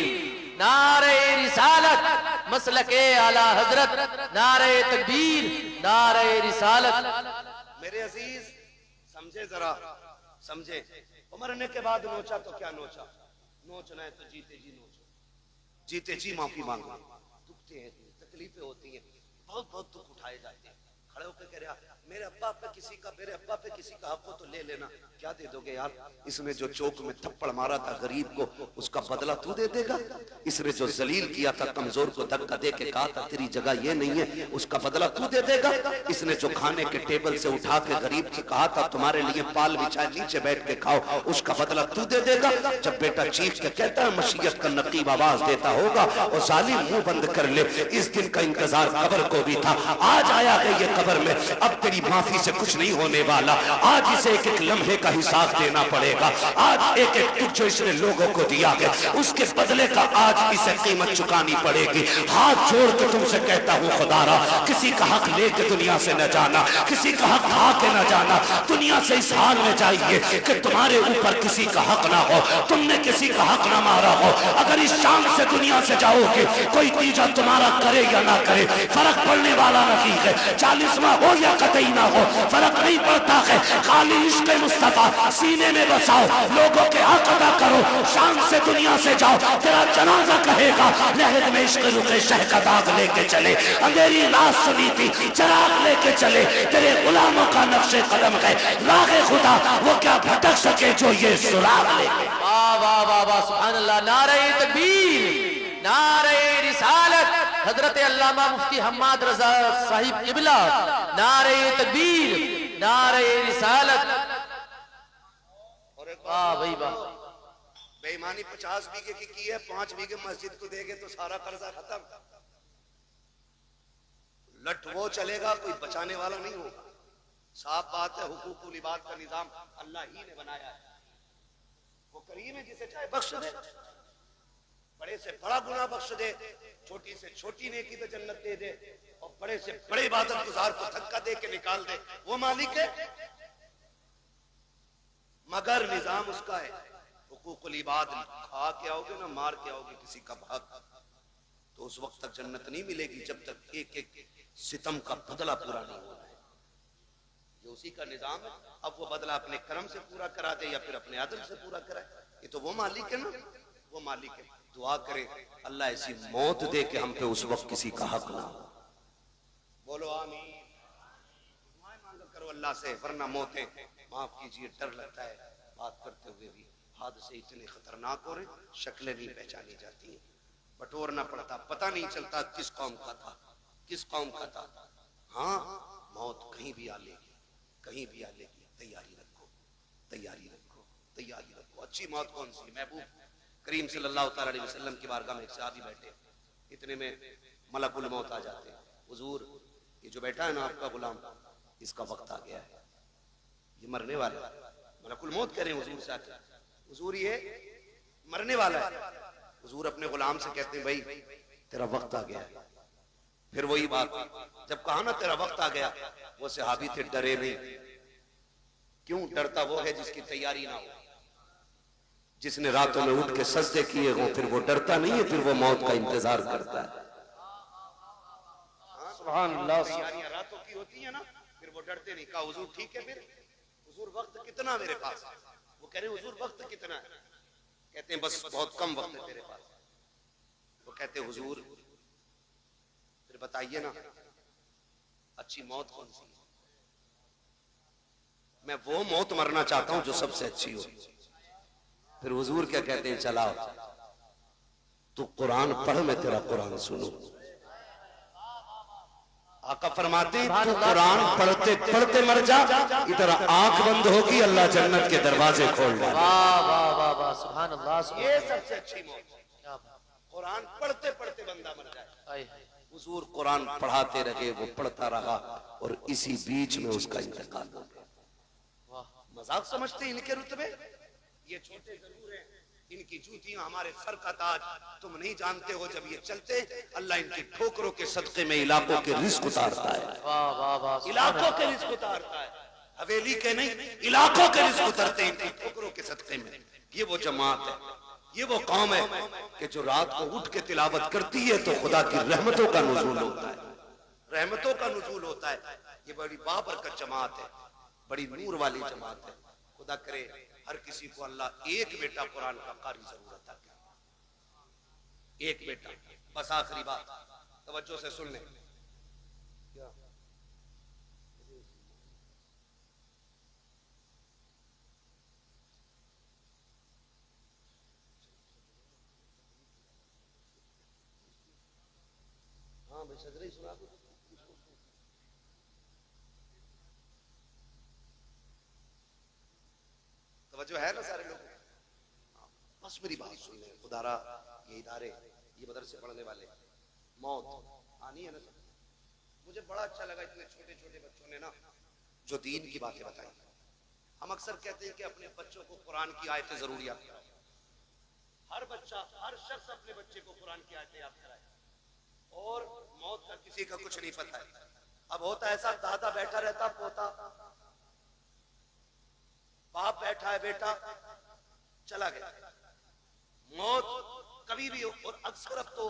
नारे रिसालत, मसलके आला हजरत, नारे तकबीर, नारे रिसालत। मेरे अजीज समझे, जरा समझे, मरने के बाद नोचा तो क्या नोचा, नोचना है तो जीते जी नोचो, जीते जी माफी मांगो। दुखते हैं, तकलीफें होती हैं, बहुत बहुत दुख उठाए जाते हैं, खड़े होकर कह रहा मेरे अब्बा पे किसी का, मेरे अब्बा पे किसी का हक हो तो ले लेना, क्या दे दोगे यार? इसने जो चौक में थप्पड़ मारा था गरीब को, उसका बदला तू दे देगा? इसने जो जलील किया था, कमजोर को धक्का दे के कहा था तेरी जगह ये नहीं है, उसका बदला तू दे देगा? इसने जो खाने के टेबल से उठा के गरीब से कहा था तुम्हारे लिए पाल बिछाए नीचे बैठ के खाओ, उसका बदला तू दे देगा? जब बेटा चीख के कहता है मशीयत का नकीब आवाज देता होगा और जालिम मुंह बंद कर ले, इस दिन का इंतजार कब्र को भी था, आज आया है ये कब्र में, अब तेरी माफी से कुछ नहीं होने वाला, आज इसे एक एक लम्हे का हिसाब देना पड़ेगा, आज एक एक दुख जो इसने लोगों को दिया है उसके बदले का आज इसे कीमत चुकानी पड़ेगी। हाथ जोड़ के तुमसे कहता हूँ खुदारा, किसी का हक लेके दुनिया से न जाना, किसी का हक खा के न जाना, दुनिया से इस हाल में जाइए कि तुम्हारे ऊपर किसी का हक ना हो, तुमने किसी का हक ना मारा हो। अगर इस शाम से दुनिया से जाओगे, कोई तीजा तुम्हारा करे या ना करे फर्क पड़ने वाला नहीं है, 40वां हो या कतई ना हो फर्क नहीं पड़ता है, खाली इश्क मुस्तफा सीने में बसाओ, लोगों के हक अदा करो, शान से दुनिया से जाओ, तेरा जनाजा कहेगा लहद में इश्क रुके शह का दाग लेके चले, अंधेरी रात सुनी थी चराग लेके चले, तेरे गुलामों का नक्शे कदम है रागे खुदा, वो क्या भटक सके जो ये सुराग लेके। वाह वाह वाह वाह, सुभान अल्लाह, नारे तकबीर, नारे रिसालत, हजरत अल्लामा मुफ्ती हम्माद रजा साहिब किबला, नारे तकबीर, नारे रिसालत। और एक वाह भाई वाह, बेईमानी 50 बीघे की है, 5 बीघे मस्जिद को देंगे तो सारा कर्जा खत्म, लट वो चलेगा, कोई बचाने वाला नहीं होगा। साफ बात है, हुकूकुल इबाद का निजाम अल्लाह ही ने बनाया है, वो करीम है जिसे चाहे बख्श दे, बड़े से बड़ा गुनाह बख्श दे, छोटी से छोटी नेकी पे जन्नत दे दे, और बड़े से बड़े इबादत गुजार को धक्का दे के निकाल दे, वो मालिक है, मगर निजाम उसका है। हुकूकुल इबाद खा के आओगे ना मार के आओगे किसी का हक, तो उस वक्त तक जन्नत नहीं मिलेगी जब तक एक एक सितम का बदला पूरा नहीं होना है। ये उसी का निजाम है। अब वो बदला अपने कर्म से पूरा करा दे या फिर अपने अदल से पूरा कराए, ये तो वो मालिक है ना, वो मालिक है। दुआ करें अल्लाह ऐसी मौत दे के हम पे उस वक्त किसी का हक ना हो। बोलो आमीन। दुआएं मांगा करो अल्लाह से, वरना मौतें माफ कीजिए डर लगता है बात करते हुए भी, हादसे इतने खतरनाक हो रहे, शक्लें नहीं पहचानी जाती है, बटोरना पड़ता, पता नहीं चलता किस कौम का था किस कौम का था। हाँ मौत कहीं भी आ लेगी, कहीं भी आ लेगी, तैयारी रखो, तैयारी रखो, तैयारी रखो। अच्छी मौत कौन सी? महबूब करीम सल्लल्लाहु तआला अलैहि वसल्लम की बारगाह में एक सहाबी बैठे, इतने में मलकुल मौत आ जाते हैं। हुजूर, ये जो बैठा है ना आपका गुलाम, इसका वक्त आ गया है, ये मरने वाला है। मलकुल मौत कह रहे हैं हुजूर से आके, हुजूर ये मरने वाला है। हुजूर अपने गुलाम से कहते हैं, भाई तेरा वक्त आ गया है। फिर वही बात, जब कहा ना तेरा वक्त आ गया, वो सहाबी थे डरे नहीं। क्यों डरता? वो है जिसकी तैयारी ना हो, जिसने रातों में उठ के सजदे किए हों, फिर वो डरता नहीं है, फिर वो मौत का इंतजार करता है। सुभान अल्लाह। तैयारियां रातों की होती है ना, फिर वो डरते नहीं। कहा हुजूर ठीक है, फिर हुजूर वक्त कितना मेरे पास? वो कह रहे हुजूर वक्त कितना है? कहते हैं बस बहुत कम वक्त है तेरे पास। वो कहते हैं हुजूर फिर बताइए ना अच्छी मौत कौन सी है? मैं वो मौत मरना चाहता हूं जो सबसे अच्छी हो। फिर हुजूर क्या कहते हैं, चलाओ तू कुरान पढ़, मैं तेरा कुरान सुनूं। आका फरमाते हैं तू कुरान पढ़ते पढ़ते मर जा, इधर आंख बंद होगी, अल्लाह जन्नत के दरवाजे खोल दे। वाह वाह वाह वाह, सुभान अल्लाह। ये सबसे अच्छी मौत, कुरान पढ़ते पढ़ते बंदा मर जाए। हुजूर कुरान पढ़ाते रहे, वो पढ़ता रहा और इसी बीच में उसका इंतकाल हो गया। मजाक समझते इनके रुतबे? ये छोटे जरूर हैं, इनकी जूतियां हमारे सर का ताज। तुम नहीं जानते हो, जब ये चलते अल्लाह इनकी ठोकरों के सदके में इलाकों के रिस्क उतारता है। वाह वाह वाह, इलाकों के रिस्क उतारता है, हवेली के नहीं, इलाकों के रिस्क उतरते हैं इनकी ठोकरों के सदके में। ये वो जमात है, ये वो कौम है कि जो रात को उठ के तिलावत करती है तो खुदा की रहमतों का नुज़ूल होता है, रहमतों का नुज़ूल होता है। ये बड़ी बाबरकत जमात है, बड़ी नूर वाली जमात है। खुदा करे हर किसी को अल्लाह एक बेटा कुरान का कारी जरूर अता करे, एक बेटा। बस आखिरी बात तवज्जो से सुन लें। हाँ भाई सजरे ही सुना दो। तवज्जो है ना सारे लोग? बस मेरी बात सुन लें। खुदारा ये इदारे, ये मदरसे पढ़ने वाले, मौत आनी है ना सब। मुझे बड़ा अच्छा लगा इतने छोटे छोटे बच्चों ने ना जो दीन की बातें बताई। हम अक्सर कहते हैं कि अपने बच्चों को कुरान की आयतें जरूर याद कराओ। हर बच्चा, हर शख्स अपने बच्चे को कुरान की आयतें याद कराए। और मौत का किसी का कुछ नहीं पता है। अब होता ऐसा, दादा बैठा रहता, पोता, बाप बैठा है, बेटा चला गया, मौत कभी भी हो। और अक्सर अब तो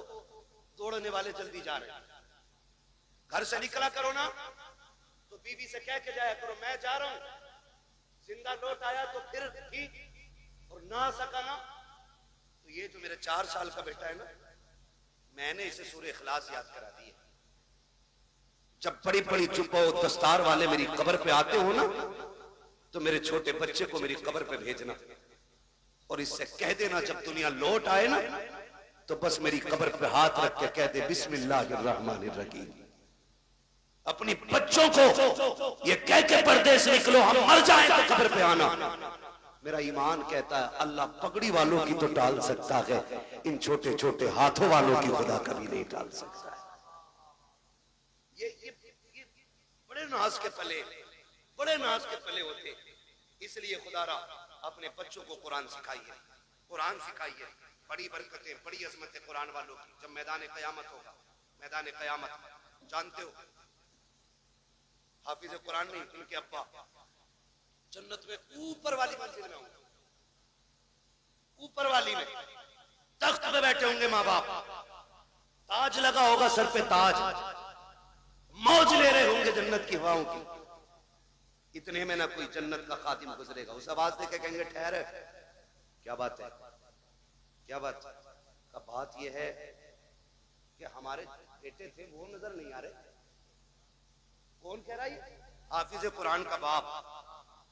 दौड़ने वाले जल्दी जा रहे हैं। घर से निकला करो ना तो बीवी से कह के जाया करो मैं जा रहा हूं, जिंदा लौट आया तो फिर ठीक, और ना आ सका ना तो ये जो मेरे 4 साल का बेटा है ना, मैंने इसे सूरह इखलास याद करा दी है। जब बड़ी बड़ी चुप्पो दस्तार वाले मेरी कब्र पे आते हो ना, तो मेरे छोटे बच्चे को मेरी कब्र पे भेजना और इससे कह देना जब दुनिया लौट आए ना तो बस मेरी कब्र पे हाथ रख के कह दे बिस्मिल्लाहिर्रहमानिर्रहीम। अपनी बच्चों को ये कह के परदेश निकलो, हम मर जाएं तो कब्र पे आना। मेरा ईमान कहता है अल्लाह पगड़ी वालों की तो टाल सकता है, इन छोटे छोटे हाथों वालों की खुदा कभी नहीं टाल सकता है। ये बड़े नाज के पले, बड़े नाज के पले होते। इसलिए खुदारा अपने बच्चों को कुरान सिखाइए, कुरान सिखाइए। बड़ी बरकतें, बड़ी अजमतें कुरान वालों की। जब मैदान कयामत होगा, मैदान कयामत जानते हो, हाफिज कुरान नहीं, उनके अब्बा जन्नत में ऊपर वाली मंजिल में होंगे, ऊपर वाली में तख्त पे बैठे होंगे माँ बाप, ताज लगा होगा सर पे, ताज, मौज ले रहे होंगे जन्नत की हवाओं की। इतने में ना कोई जन्नत का खादिम गुजरेगा, उस आवाज देके कहेंगे ठहर, क्या बात है, क्या बात का? बात यह है कि हमारे बेटे थे वो नजर नहीं आ रहे। कौन कह रहा है? हाफिज कुरान का बाप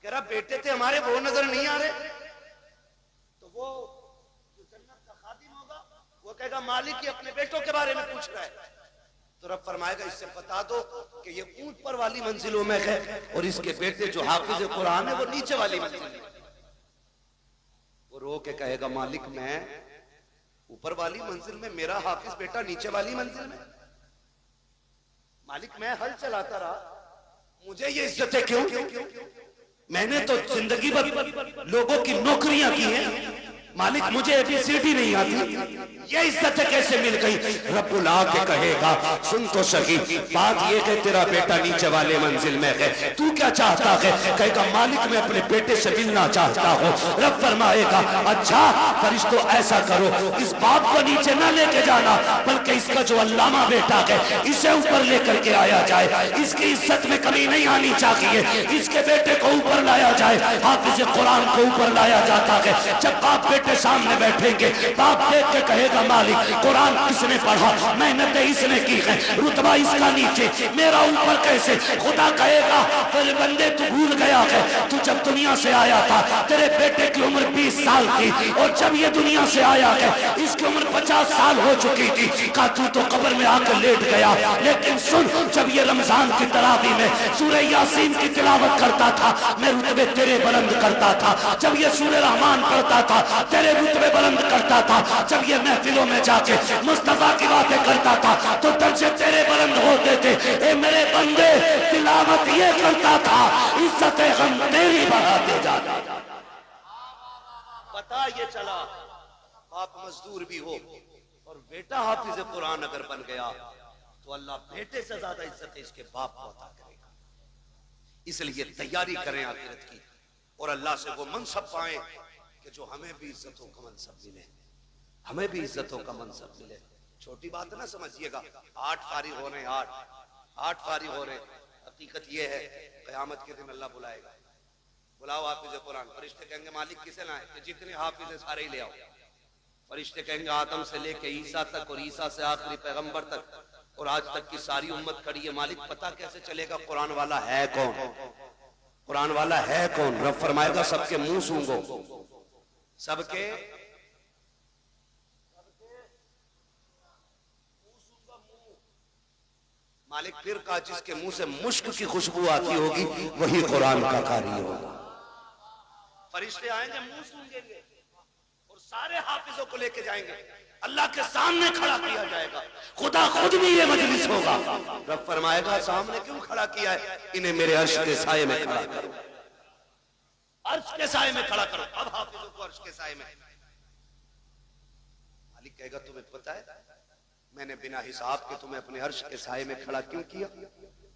कह रहा बेटे थे हमारे वो नजर नहीं आ रहे। तो वो जो जन्नत का खादिम होगा वो कहेगा मालिक ही अपने बेटों के बारे में पूछ रहा है, तो रब फरमाएगा इससे बता दो कि ये ऊंट पर वाली मंजिलों में है और इसके बेटे जो हाफिज कुरान है वो नीचे वाली मंजिल में। वो रो के कहेगा मालिक मैं ऊपर वाली मंजिल में, मेरा हाफिज बेटा नीचे वाली मंजिल में। मालिक मैं हल चलाता रहा, मुझे ये इज्जतें क्यों? मैंने तो जिंदगी भर लोगों की नौकरियां की हैं, मालिक मुझे एबीसीडी नहीं आती, ये इज्जत कैसे मिल गई? रब्बुल आके कहेगा सुन तो सही, बात ये कि तेरा बेटा नीचे वाले मंजिल में है, तू क्या चाहता है? कहेगा मालिक मैं अपने बेटे से मिलना चाहता हूँ। रब फरमाएगा अच्छा फरिश्तों ऐसा करो, इस बाप को नीचे ना लेके जाना, बल्कि इसका जो अल्लामा बेटा है इसे ऊपर लेकर के आया जाए, इसकी इज्जत में कमी नहीं आनी चाहिए, इसके बेटे को ऊपर लाया जाए। हाफिज कुरान को ऊपर लाया जाता है। जब बाप बेटे सामने बैठेंगे, बाप देख के कहेगा मालिक कुरान किसने पढ़ा, मेहनत इसने की है, रुतबा इसका नीचे, मेरा ऊपर कैसे? खुदा कहेगा फिर बंदे तू भूल गया है, तू जब दुनिया से आया था तेरे बेटे की उम्र 20 साल थी, और जब ये दुनिया से आया है इसकी उम्र 50 साल हो चुकी थी। का तू तो कब्र में आकर लेट गया, लेकिन सुन जब ये रमजान की तरावी में सूरह यासीन की तिलावत करता था मैं रुतबे तेरे बुलंद करता था, जब ये सूरह रहमान पढ़ता था तेरे रुतबे बुलंद करता था, जब ये महफिलों में जाके मुस्तफा की बातें करता था तो दर्जे तेरे बुलंद होते थे। ए मेरे बंदे तिलावत ये करता था, इज्जतें हम तेरी बढ़ाते जाते। पता ये चला बाप मजदूर भी हो और बेटा हाफिज कुरान अगर बन गया तो अल्लाह बेटे से ज्यादा इज्जत इसके बाप को अता करेगा। इसलिए तैयारी करें आखिरत की और अल्लाह से वो मनसब पाएं कि जो हमें भी इज्जतों का मनसब मिले, हमें भी इज्जतों का मनसब मिले। छोटी बात ना समझिएगा, 8 फारिग हो रहे हैं, 8 फारिग हो रहे हैं। हकीकत ये है क़यामत के दिन अल्लाह बुलाएगा, बुलाओ हाफिज कुरान। फरिश्ते कहेंगे मालिक किसे लाए? कि जितने हाफिज है सारे ही ले आओ। फरिश्ते कहेंगे आदम से लेके ईसा तक और ईसा से आखिरी पैगंबर तक और आज तक की सारी उम्मत खड़ी है, मालिक पता कैसे चलेगा कुरान वाला है कौन? कुरान वाला है कौन? रब फरमाएगा सबके मुंह सूंघो, सबके मालिक फिर कहा जिसके मुंह से मुश्क की खुशबू आती होगी वही कुरान का कारी होगा। फरिश्ते आएंगे मुंह सूंघेंगे और सारे हाफिजों को लेके जाएंगे, अल्लाह के सामने खड़ा किया जाएगा, खुदा खुद भी ये मजलिस होगा। रब फरमाएगा सामने क्यों खड़ा किया है? इन्हें मेरे अर्श के साये में खड़ा करो, अर्श के साये में खड़ा करो। अब हाफिजों को अर्श के साये में। मालिक कहेगा तुम्हें पता है मैंने बिना हिसाब के तुम्हें अपने अर्श के साये में खड़ा क्यों किया?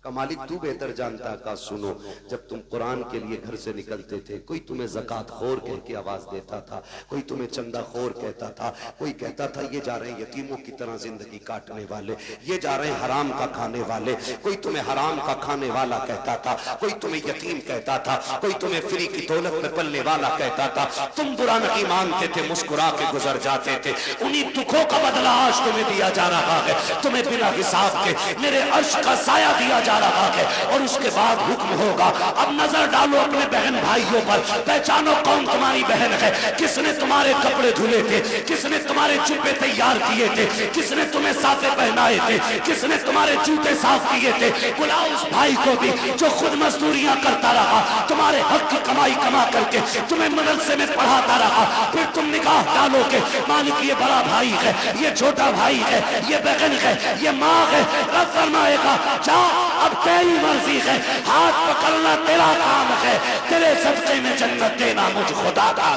का मालिक तू बेहतर जानता का। सुनो जब तुम कुरान के लिए घर से निकलते थे कोई तुम्हें ज़कात खोर कह के आवाज देता था, कोई तुम्हें चंदा खोर कहता था, कोई कहता था ये जा रहे हैं यतीमों की तरह जिंदगी काटने वाले, ये जा रहे हैं हराम का खाने वाले, कोई तुम्हें हराम का खाने वाला कहता था, कोई तुम्हें यतीम कहता था, कोई तुम्हें फ्री की दौलत में पलने वाला कहता था। तुम बुरा नहीं मानते थे, मुस्कुरा के गुजर जाते थे। उन्हीं दुखों का बदला आज तुम्हें दिया जा रहा है, तुम्हें बिना हिसाब के मेरे अर्श का साया दिया जा रहा है। और उसके बाद हुक्म होगा अब नजर डालो अपने बहन भाइयों पर, पहचानो कौन तुम्हारी बहन है, किसने तुम्हारे कपड़े धुले थे, किसने तुम्हारे जुब्बे तैयार किए थे, किसने तुम्हें साफे पहनाए थे, किसने तुम्हारे जूते साफ किए थे। बुलाओ उस भाई को भी जो खुद मजदूरियां करता रहा, तुम्हारे हक की कमाई कमा करके तुम्हें मदरसे में पढ़ाता रहा, फिर तुम निगाह डालोगे मालिक ये बड़ा भाई है, ये छोटा भाई है, ये बहन है, ये माँ है। रब फरमाएगा जा अब तेरी मर्जी है, हाथ पकड़ना तेरा काम है, तेरे सदक़े में जन्नत देना मुझ खुदा का।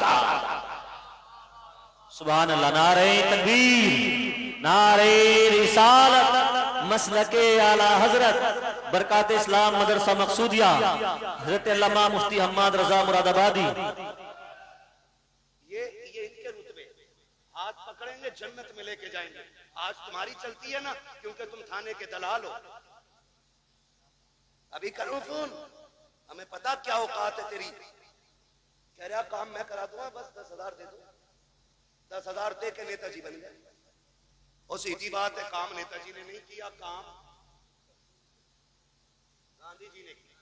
सुभान अल्लाह। नारे तकबीर, नारे रिसालत, मसलके आला हजरत बरकात इस्लाम मदरसा मकसूदिया हजरत अल्लामा मुफ्ती हम्माद रजा मुरादाबादी। ये इनके रुतबे, हाथ पकड़ेंगे जन्नत में लेके जाएंगे। आज तुम्हारी चलती है ना क्योंकि तुम थाने के दलाल हो। अभी करो फोन, हमें पता क्या औकात है तेरी। कह रहा काम मैं करा दूंगा, बस 10,000 दे दो। 10,000 दे के नेताजी बन गए। और सीधी बात है काम नेताजी ने नहीं किया, काम गांधी जी ने किया।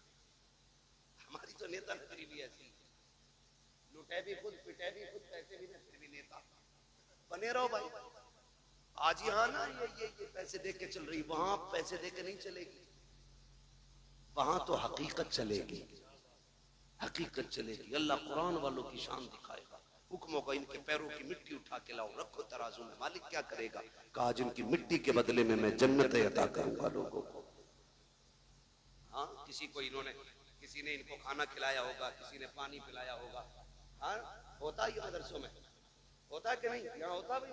हमारी तो नेता नगरी भी ऐसी, लुटे भी खुद, पिटे भी खुद, पैसे भी नहीं, फिर भी नेता बने रहो भाई। आज यहाँ ना ये पैसे दे के चल रही, वहां पैसे दे के नहीं चलेगी, वहां तो हकीकत चलेगी, हकीकत चलेगी। अल्लाह कुरान वालों की शान दिखाएगा। हुक्म होगा इनके पैरों की मिट्टी उठा के लाओ, रखो तराजू में। मालिक क्या करेगा? कहा जिनकी मिट्टी के बदले में मैं जन्नतें अता करूंगा लोगों को। हाँ, किसी ने इनको खाना खिलाया होगा, किसी ने पानी पिलाया होगा। हाँ, होता ही मदरसों में होता है कि नहीं? यहाँ होता भाई,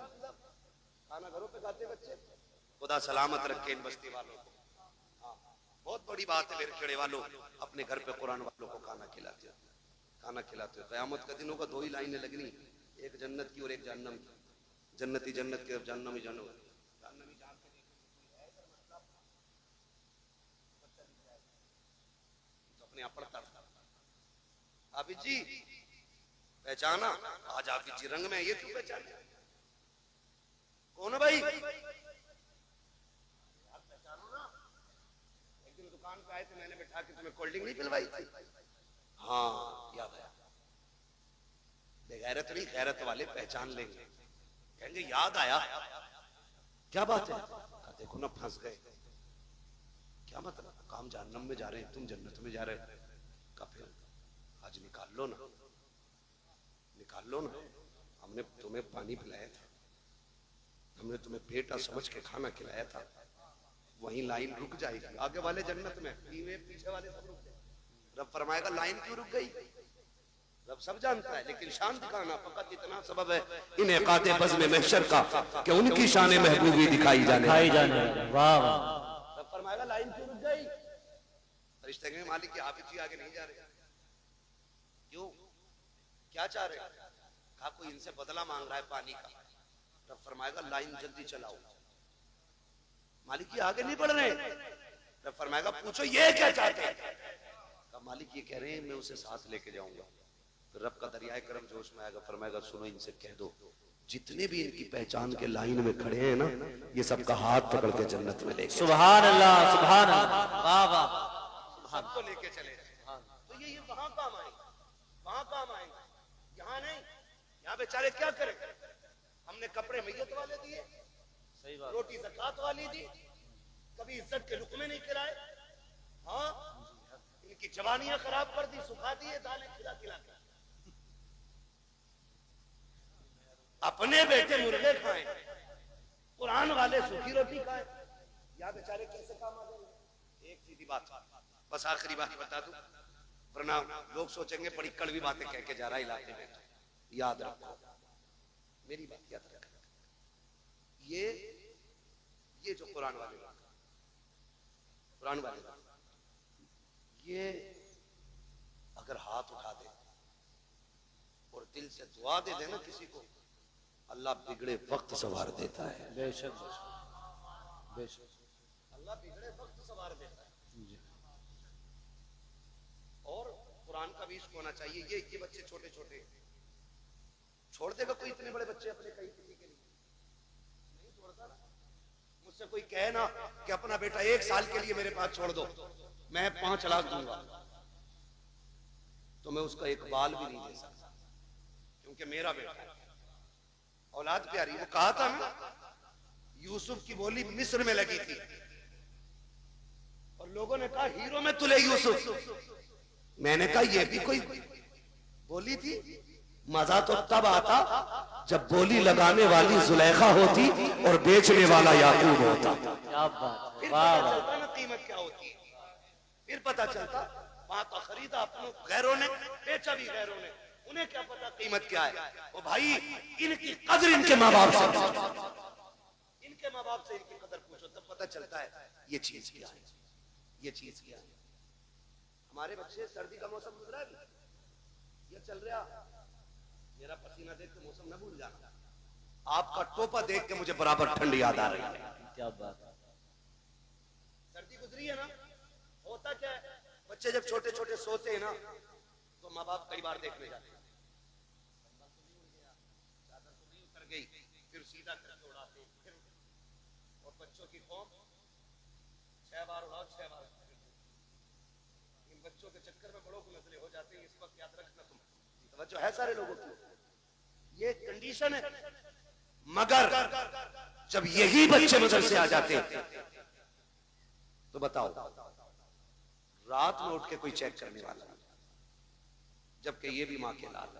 खाना घरों पे खाते बच्चे। खुदा सलामत रखे इन बस्ती वालों को। हाँ, बहुत बड़ी बात है मेरे खेड़े वालों, अपने घर पे कुरान वालों को खाना खिलाते हो, खाना खिलाते हो। क़यामत का दिन होगा, 2 ही लाइनें लगनी, एक जन्नत की और एक जहन्नम की। जन्नती जन्नत की और जहन्नमी जहन्नम। तो अपने यहाँ पढ़ता था हाफिज जी, पहचाना? आज हाफिज जी रंग में, ये क्यों पहचाना? कौन है भाई? पहचानो ना। एक दिन दुकान पे आए थे, मैंने बैठा के तुम्हें कोल्ड ड्रिंक नहीं पिलवाई थी? हाँ, याद आया। बेगैरत नहीं, गैरत वाले पहचान लेंगे, कहेंगे याद आया। क्या बात है? देखो ना, फंस गए। क्या मतलब? काम जहन्नम में जा रहे हैं, तुम जन्नत में जा रहे हो। का फिर आज निकाल लो ना, निकाल लो ना। हमने तुम्हें पानी पिलाया था, हमने तुम्हें बेटा समझ के खाना खिलाया था। वहीं लाइन रुक जाएगी, आगे वाले जन्नत में, पीछे वाले सब रुक गए। रब फरमाएगा लाइन क्यों रुक गई? रब सब जानता है, लेकिन शान दिखाना फकत इतना सबब है इन्हें काते बज़्म महशर का कि उनकी शान महबूबी दिखाई जाने। वाह वाह। रब फरमाएगा लाइन क्यों रुक गई? फरिश्ते कहेंगे मालिक की हाफिज जी आगे नहीं जा रहे। क्यों? क्या चाह रहे? कहा कोई इनसे बदला मांग रहा है पानी का। रब फरमाएगा लाइन जल्दी चलाओ। मालिक ये आगे नहीं बढ़ रहे। रब फरमाएगा पूछो ये क्या चाहते हैं? कहा मालिक ये कह रहे हैं मैं उसे साथ लेके जाऊंगा। तो रब का दरियाए करम जोश में आएगा, फरमाएगा सुनो इनसे कह दो जितने भी इनकी पहचान के लाइन में खड़े हैं ना, ये सबका हाथ पकड़ के जन्नत में लेके। सुभान अल्लाह, सुभान अल्लाह, वाह वाह। सबको लेके चले। तो ये वहां काम आएंगे, वहां काम आएंगे, यहाँ नहीं। यहाँ बेचारे क्या करें? हमने कपड़े मैयत वाले दिए, सही बात, रोटी ज़कात वाली दी, कभी इज्जत के लुकमे नहीं खिलाए। हाँ, इनकी जवानियां खराब कर दी, सुखा दिए दालें खिला खिला के। अपने बेटे मुर्गे खाए, कुरान वाले सूखी रोटी खाए। या बेचारे कैसे काम आ गए? एक सीधी बात, बस आखिरी बात बता दूं, वरना लोग सोचेंगे बड़ी कड़वी बातें कह के जा रहा है इलाके में। याद रखो मेरी बात, याद रखो। ये जो कुरान वाले ये अगर हाथ उठा दे और दिल से दुआ दे देना किसी को, अल्लाह बिगड़े वक्त सवार देता है। बेशक बेशक, अल्लाह बिगड़े वक्त सवार देता है। और कुरान का भी इश्क होना चाहिए। ये बच्चे छोटे छोटे छोड़ देगा कोई इतने बड़े बच्चे अपने कहीं किसी के लिए? नहीं छोड़ता ना। मुझसे कोई कहे ना कि अपना बेटा 1 साल के लिए मेरे पास छोड़ दो, मैं 5 लाख दूंगा, तो मैं उसका एक बाल भी नहीं दे सकता, क्योंकि मेरा बेटा है। औलाद प्यारी। वो कहा था ना, यूसुफ की बोली मिस्र में लगी थी और लोगों ने कहा हीरो में तुले यूसुफ। मैंने कहा ये भी कोई बोली थी? मजा तो तब आता जब बोली लगाने वाली जुलेखा होती और बेचने वाला याकूब होता। क्या बात, फिर वाह पता वाह। चलता ना कीमत क्या होती है। फिर पता चलता वहां तो खरीदा अपनों गैरों ने, बेचा भी गैरों ने, उन्हें क्या पता कीमत क्या है। ओ भाई, इनकी कदर इनके माँ बाप से, इनके माँ बाप से इनकी कदर पूछो, तब पता चलता है ये चीज क्या है, ये चीज क्या है। हमारे बच्चे, सर्दी का मौसम गुजरा है, ये चल रहा, मेरा पसीना देख के मौसम न भूल जाना। आपका टोपा देख के मुझे बराबर ठंड याद आ रही है। क्या बात, सर्दी गुजरी है ना। होता क्या है, बच्चे जब छोटे छोटे सोते हैं ना, तो माँ बाप कई बार देखने जाते हैं, चादर तो नहीं उतर गई, फिर सीधा करके उड़ाते हैं। फिर और बच्चों की कौम 6 बार उड़ाओ, 6 बार। इन बच्चों के चक्कर में बड़ों को नजरे हो जाते हैं। इस वक्त याद रखना, तुम तवज्जो है सारे लोगों की, ये कंडीशन है। मगर जब यही बच्चे मदरसे आ जाते तो बताओ रात में उठ के कोई चेक करने वाला नहीं, जबकि ये भी मां के लाल।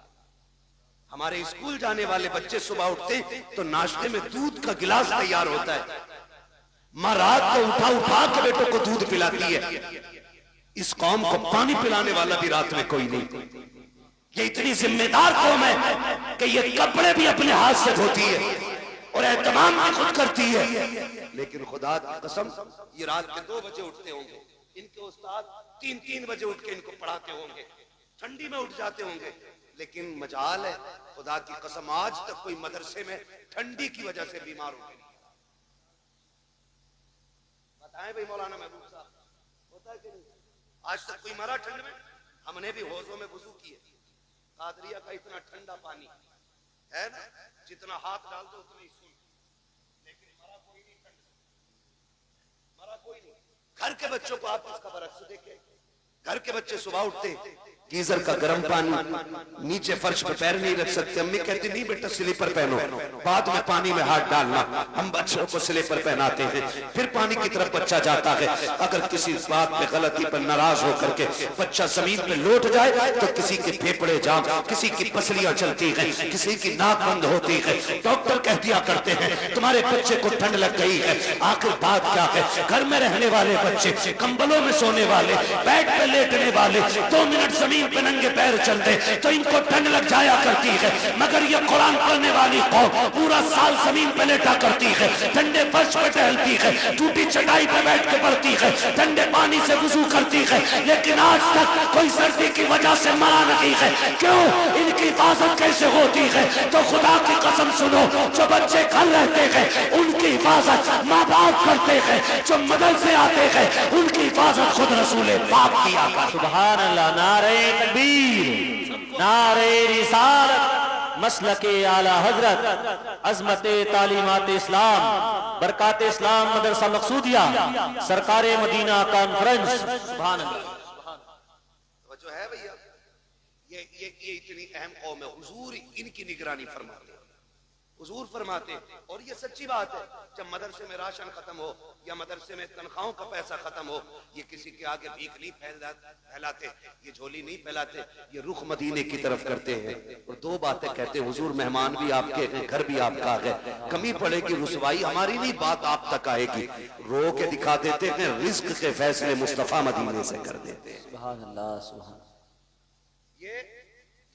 हमारे स्कूल जाने वाले बच्चे सुबह उठते तो नाश्ते में दूध का गिलास तैयार होता है, मां रात को उठा उठा के बेटों को दूध पिलाती है। इस कौम को पानी पिलाने वाला भी रात में कोई नहीं। ये इतनी जिम्मेदार कौम है कि ये कपड़े भी अपने हाथ से धोती है और एहतमाम भी खुद करती है। लेकिन खुदा की कसम ये रात के 2 बजे उठते होंगे, इनके उस्ताद 3-3 बजे उठ के इनको पढ़ाते होंगे, ठंडी में उठ जाते होंगे। लेकिन मजाल है खुदा की कसम आज तक कोई मदरसे में ठंडी की वजह से बीमार हो गए। बताएं भाई मौलाना महबूब साहब, होता है कि नहीं? आज तक कोई मरा ठंड में? हमने भी हौजों में वुजू किए, कादरिया का इतना ठंडा पानी है ना, जितना हाथ डाल दो उतना ही सुन, लेकिन मरा कोई नहीं ठंड से, मरा कोई नहीं। घर के बच्चों को आप इसका बरक्स देखें, घर के बच्चे सुबह उठते गीजर का गर्म पानी, नीचे फर्श पर पैर नहीं रख सकते। अम्मी कहती नहीं बेटा स्लीपर पहनो, बाद में पानी में हाथ डालना। हम बच्चों को स्लीपर पहनाते हैं, फिर पानी की तरफ बच्चा जाता है। अगर किसी बात में गलती पर नाराज होकर के बच्चा जमीन पे लौट जाए तो किसी के फेफड़े जाम, किसी की पसलियां चलती हैं, किसी की नाक बंद होती है। डॉक्टर कह दिया करते हैं तुम्हारे बच्चे को ठंड लग गई है। आखिर बात क्या है? घर में रहने वाले बच्चे, कंबलों में सोने वाले, बेड पे लेटने वाले, 2 मिनट जमीन पे नंगे पैर चलते तो इनको ठंड लग जाया करती है। मगर ये कुरान पढ़ने वाली कौम पूरा साल जमीन पे लेटा करती है, ठंडे फर्श पे टहलती है, टूटी चटाई पे बैठ के पढ़ती है, ठंडे पानी से वुजू करती है। लेकिन आज तक कोई सर्दी की वजह से मरा नहीं है। क्यों? इनकी हिफाजत कैसे होती है? तो खुदा की कसम सुनो, जो बच्चे घर रहते हैं उनकी हिफाजत माँ बाप करते हैं, जो मदरसे आते हैं उनकी हिफाजत खुद रसूल पाक किया करते। सुभान अल्लाह। नारे तकबीर, नारे रिसालत, मसलके आला हजरत, अजमत तालीमात इस्लाम, बरकात इस्लाम मदरसा मकसूदिया, सरकार मदीना कॉन्फ्रेंस। सुभान अल्लाह। जो है भैया ये इतनी अहम कौम है, हुजूर इनकी निगरानी फरमाते, हुजूर फरमाते। और ये सच्ची बात है, जब मदरसे में राशन खत्म हो या मदरसे में तनख्वाहों का पैसा खत्म हो, ये किसी के आगे भीख नहीं फैलाते, ये झोली नहीं फैलाते, ये रुख मदीने की तरफ करते हैं और 2 बातें कहते हैं, हुजूर मेहमान भी आपके हैं, घर भी आपका है, कमी पड़ेगी रुसवाई हमारी नहीं, बात आप तक आएगी। रो के दिखा देते हैं, रिज्क के फैसले मुस्तफा मदीने से कर देते हैं। सुभान अल्लाह। सुभान। ये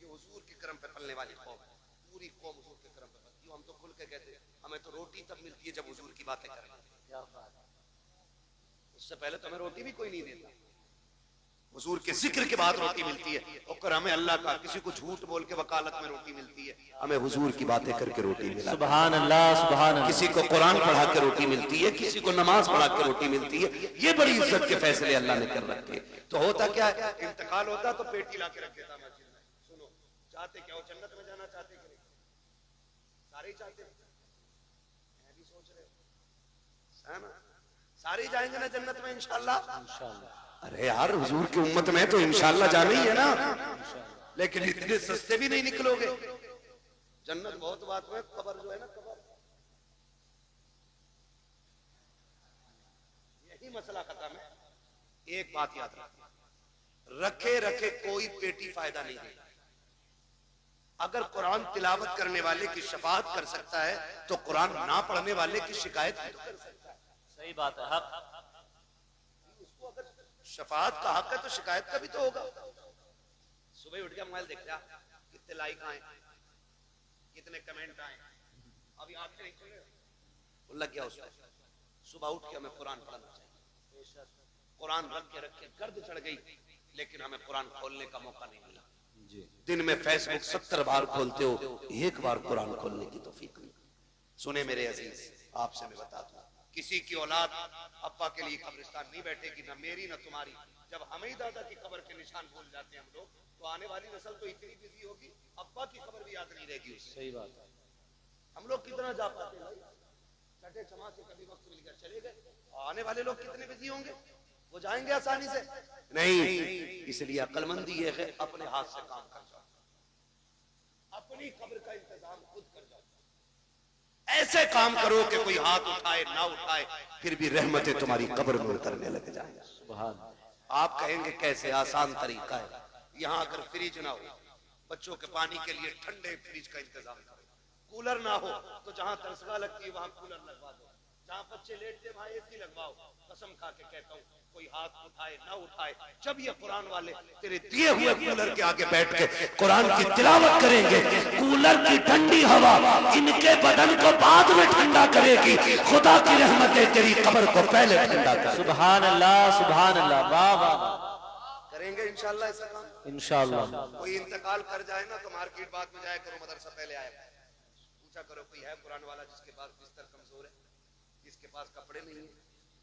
हुजूर के करम पे पलने वाली कौम है, पूरी कौम हुजूर के करम पे पलती है। हम तो खुल के कहते हैं हमें तो रोटी तब मिलती है जब हुजूर की बातें करें, उससे पहले तो हमें रोटी भी कोई नहीं देता। हुजूर के जिक्र के बाद रोटी मिलती है, और हमें अल्लाह का किसी को झूठ बोल के वकालत में रोटी मिलती है, हमें हुजूर की बातें करके रोटी मिलती है। सुभान अल्लाह। सुभान अल्लाह। किसी को कुरान पढ़ा के रोटी मिलती है, किसी को नमाज पढ़ा के रोटी मिलती है। ये बड़ी इज्जत के फैसले अल्लाह ने कर रखे। तो होता क्या है, इंतकाल होता तो पेटी ला के रख देता मस्जिद में। सुनो, चाहते क्या हो? जन्नत में जाना चाहते कि नहीं? सारे ही चाहते, मैं भी सोच रहे हैं ना, सारे जाएंगे ना जन्नत में इंशाअल्लाह। इंशाअल्लाह। अरे यार हुजूर की उम्मत में तो इंशाअल्लाह जाना ही है ना, लेकिन इतने सस्ते भी नहीं निकलोगे। जन्नत बहुत बात में, कब्र जो है ना, कब्र यही मसला खत्म है। एक बात याद रखे रखे कोई पेटी फायदा नहीं देगा। अगर कुरान तिलावत करने वाले की शफाअत कर सकता है तो कुरान ना पढ़ने वाले की शिकायत भी तो कर सकता है। सही बात है। हक। उसको अगर शफाअत का हक है तो शिकायत का भी तो होगा। सुबह उठ के मोबाइल देखता कितने लाइक आए, कितने कमेंट आए, अभी आंखें नहीं खुले, लग गया उसको। सुबह उठ के हमें कुरान पढ़ना चाहिए। कुरान रख के रखे गर्द चढ़ गई, लेकिन हमें कुरान खोलने का मौका नहीं मिला। दिन में फेसबुक 70 बार खोलते हो, एक बार कुरान खोलने की तौफीक नहीं। सुने मेरे अजीज, आपसे मैं बता दूं, किसी की औलाद अब्बा के लिए कब्रिस्तान नहीं बैठेगी, ना मेरी ना तुम्हारी। जब हमें ही दादा की कब्र के निशान भूल जाते हैं हम लोग, तो आने वाली नस्ल तो इतनी बिजी होगी, अब्बा की कब्र भी याद नहीं रहेगी उससे। सही बात है। हम लोग कितना जा पाते हैं, छठे छमा से कभी वक्त मिल गया चले गए, आने वाले लोग कितने बिजी होंगे, वो जाएंगे आसानी से नहीं। इसलिए अक्लमंदी ये है, अपने हाथ से काम कर जाओ, अपनी कब्र का इंतजाम खुद कर जाओ। ऐसे काम करो कि कोई हाथ उठाए ना उठाए, फिर भी रहमतें तुम्हारी कब्र में उतरने लग जाए। सुभान आप कहेंगे कैसे, आसान तरीका है। यहाँ अगर फ्रिज ना हो, बच्चों के पानी के लिए ठंडे फ्रिज का इंतजाम करो। कूलर ना हो तो जहां तरसगा लगती है वहां कूलर लगवा दो, जहां बच्चे लेटते वहां एसी लगवाओ। कसम खा के कहता हूँ, कोई हाथ उठाए ना उठाए, जब ये कुरान वाले तेरे दिए हुए कूलर के आगे बैठ के कुरान की तिलावत करेंगे, कूलर की ठंडी हवा इनके बदन को बाद में ठंडा करेगी। खुदा की रहमतें तेरी कब्र को पहले ठंडा कर। सुभान अल्लाह, वाह वाह। करेंगे इंशाल्लाह ऐसा काम। इंशाअल्लाह। कोई इंतकाल कर जाए ना तो मार्केट बाद में जाया करो, मदरसा पहले आया पूछा करो कोई है कुरान वाला जिसके पास बिस्तर कमजोर है, जिसके पास कपड़े नहीं है,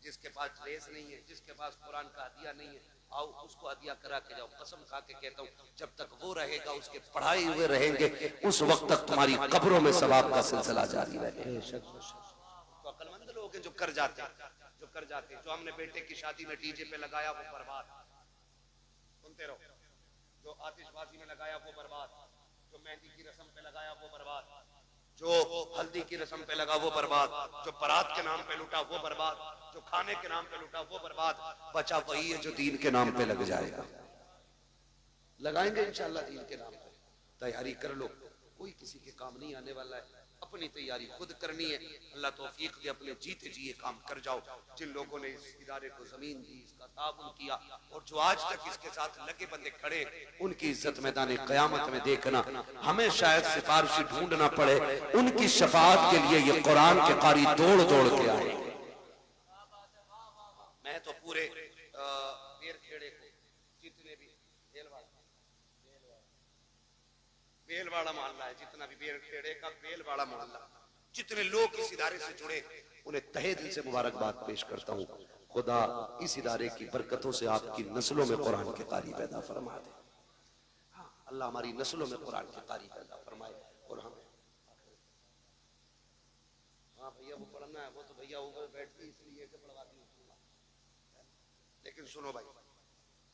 जिसके पास ड्रेस नहीं है, जिसके पास कुरान का हदिया नहीं है, आओ उसको हदिया करा के जाओ। कसम खा के कहता हूँ, जब तक वो रहेगा, उसके पढ़ाई हुए रहेंगे, उस वक्त तक तुम्हारी कब्रों में सवाब का सिलसिला जारी रहेगा। तो अक्लमंद लोग हैं जो कर जाते हैं, जो हमने बेटे की शादी में डीजे पे लगाया वो बर्बाद, सुनते रहो। जो आतिशबाजी में लगाया वो बर्बाद, जो मेहंदी की रस्म पे लगाया वो बर्बाद, जो हल्दी की रस्म पे लगा वो बर्बाद, जो बारात के नाम पे लुटा वो बर्बाद, जो खाने के नाम पे लुटा वो बर्बाद। बचा वही है जो दीन के नाम पे लग जाएगा। लगाएंगे इंशाल्लाह दीन के नाम पे, तैयारी कर लो, कोई किसी के काम नहीं आने वाला है। अपनी तैयारी खुद करनी है। अल्लाह तौफीक दे, अपने जीते जी ये काम कर जाओ। जिन लोगों ने इस इदारे को जमीन दी, इसका ताबुन किया, और जो आज तक इसके साथ लगे बंदे खड़े, उनकी इज्जत मैदान क़यामत में देखना। हमें शायद सिफारिशी ढूंढना पड़े, उनकी शफाअत के लिए ये कुरान के कारी दौड़ दौड़ के आए। मैं तो पूरे बेर खेड़े को, जितने भी बेलवाड़ा मोहल्ला है, जितना भी बेर खेड़े का बेलवाड़ा मोहल्ला, जितने लोग इस इदारे से जुड़े, उन्हें तहे दिल से मुबारकबाद पेश करता हूँ। खुदा इस इदारे की बरकतों से आपकी नस्लों में कुरान के कारी पैदा फरमा दे। अल्लाह हमारी नस्लों में कुरान के कारी पैदा फरमाए। और हमें हाँ भैया वो पढ़ना है, वो तो भैया ऊपर बैठ के इसलिए कि पढ़वाती हूँ। लेकिन सुनो भाई,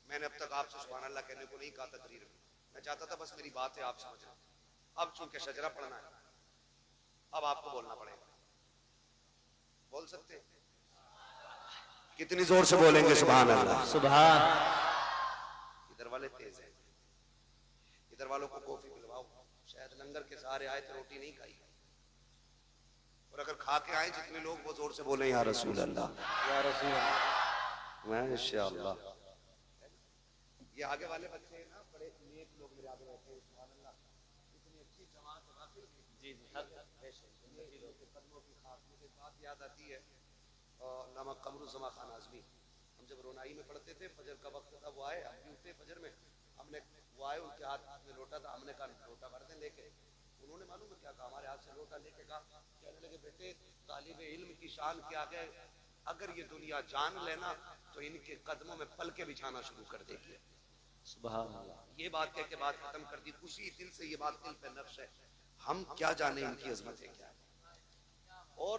मैंने अब तक आपसे सुभान अल्लाह कहने को नहीं कहा तकरीर में, मैं चाहता था बस मेरी बात है आप समझ। अब चूंकि शजरा पढ़ना है, अब आपको बोलना पड़ेगा। बोल सकते हैं? कितनी जोर से बोलेंगे सुभान अल्लाह? सुभान। इधर वाले तेज हैं, इधर वालों को कॉफी पिलवाओ। शायद लंगर के सहारे आए तो रोटी नहीं खाई, और अगर खा के आए जितने लोग वो जोर से बोले या रसूल अल्लाह, या रसूल अल्लाह। माशाअल्लाह। ये आगे वाले बच्चे हैं ना, बड़े नेक लोग मेरे आगे बैठे हैं, सुभान अल्लाह। इतनी अच्छी जमात है वाकई। जी जी, कदमों की खास मुझे बात याद आती है। नामा कमरुज़्ज़मा खान आज़मी, हम जब रोनाई में पढ़ते थे, फजर का वक्त था, वो आए, हम भी उठे फजर में, हमने वो आए, उनके हाथ में लोटा था, हमने कहा लोटा भर दें लेके। उन्होंने मालूम है क्या कहा, हमारे हाथ से लोटा लेके कहा, कहने लगे बेटे तालिबे इल्म की शान क्या है, अगर ये दुनिया जान लेना तो इनके कदमों में पलके बिछाना शुरू कर देगी। सुभान अल्लाह। ये बात कह के बात खत्म कर दी। उसी दिल से ये बात दिल पे नक्श है, हम क्या जाने इनकी अजमतें क्या है। और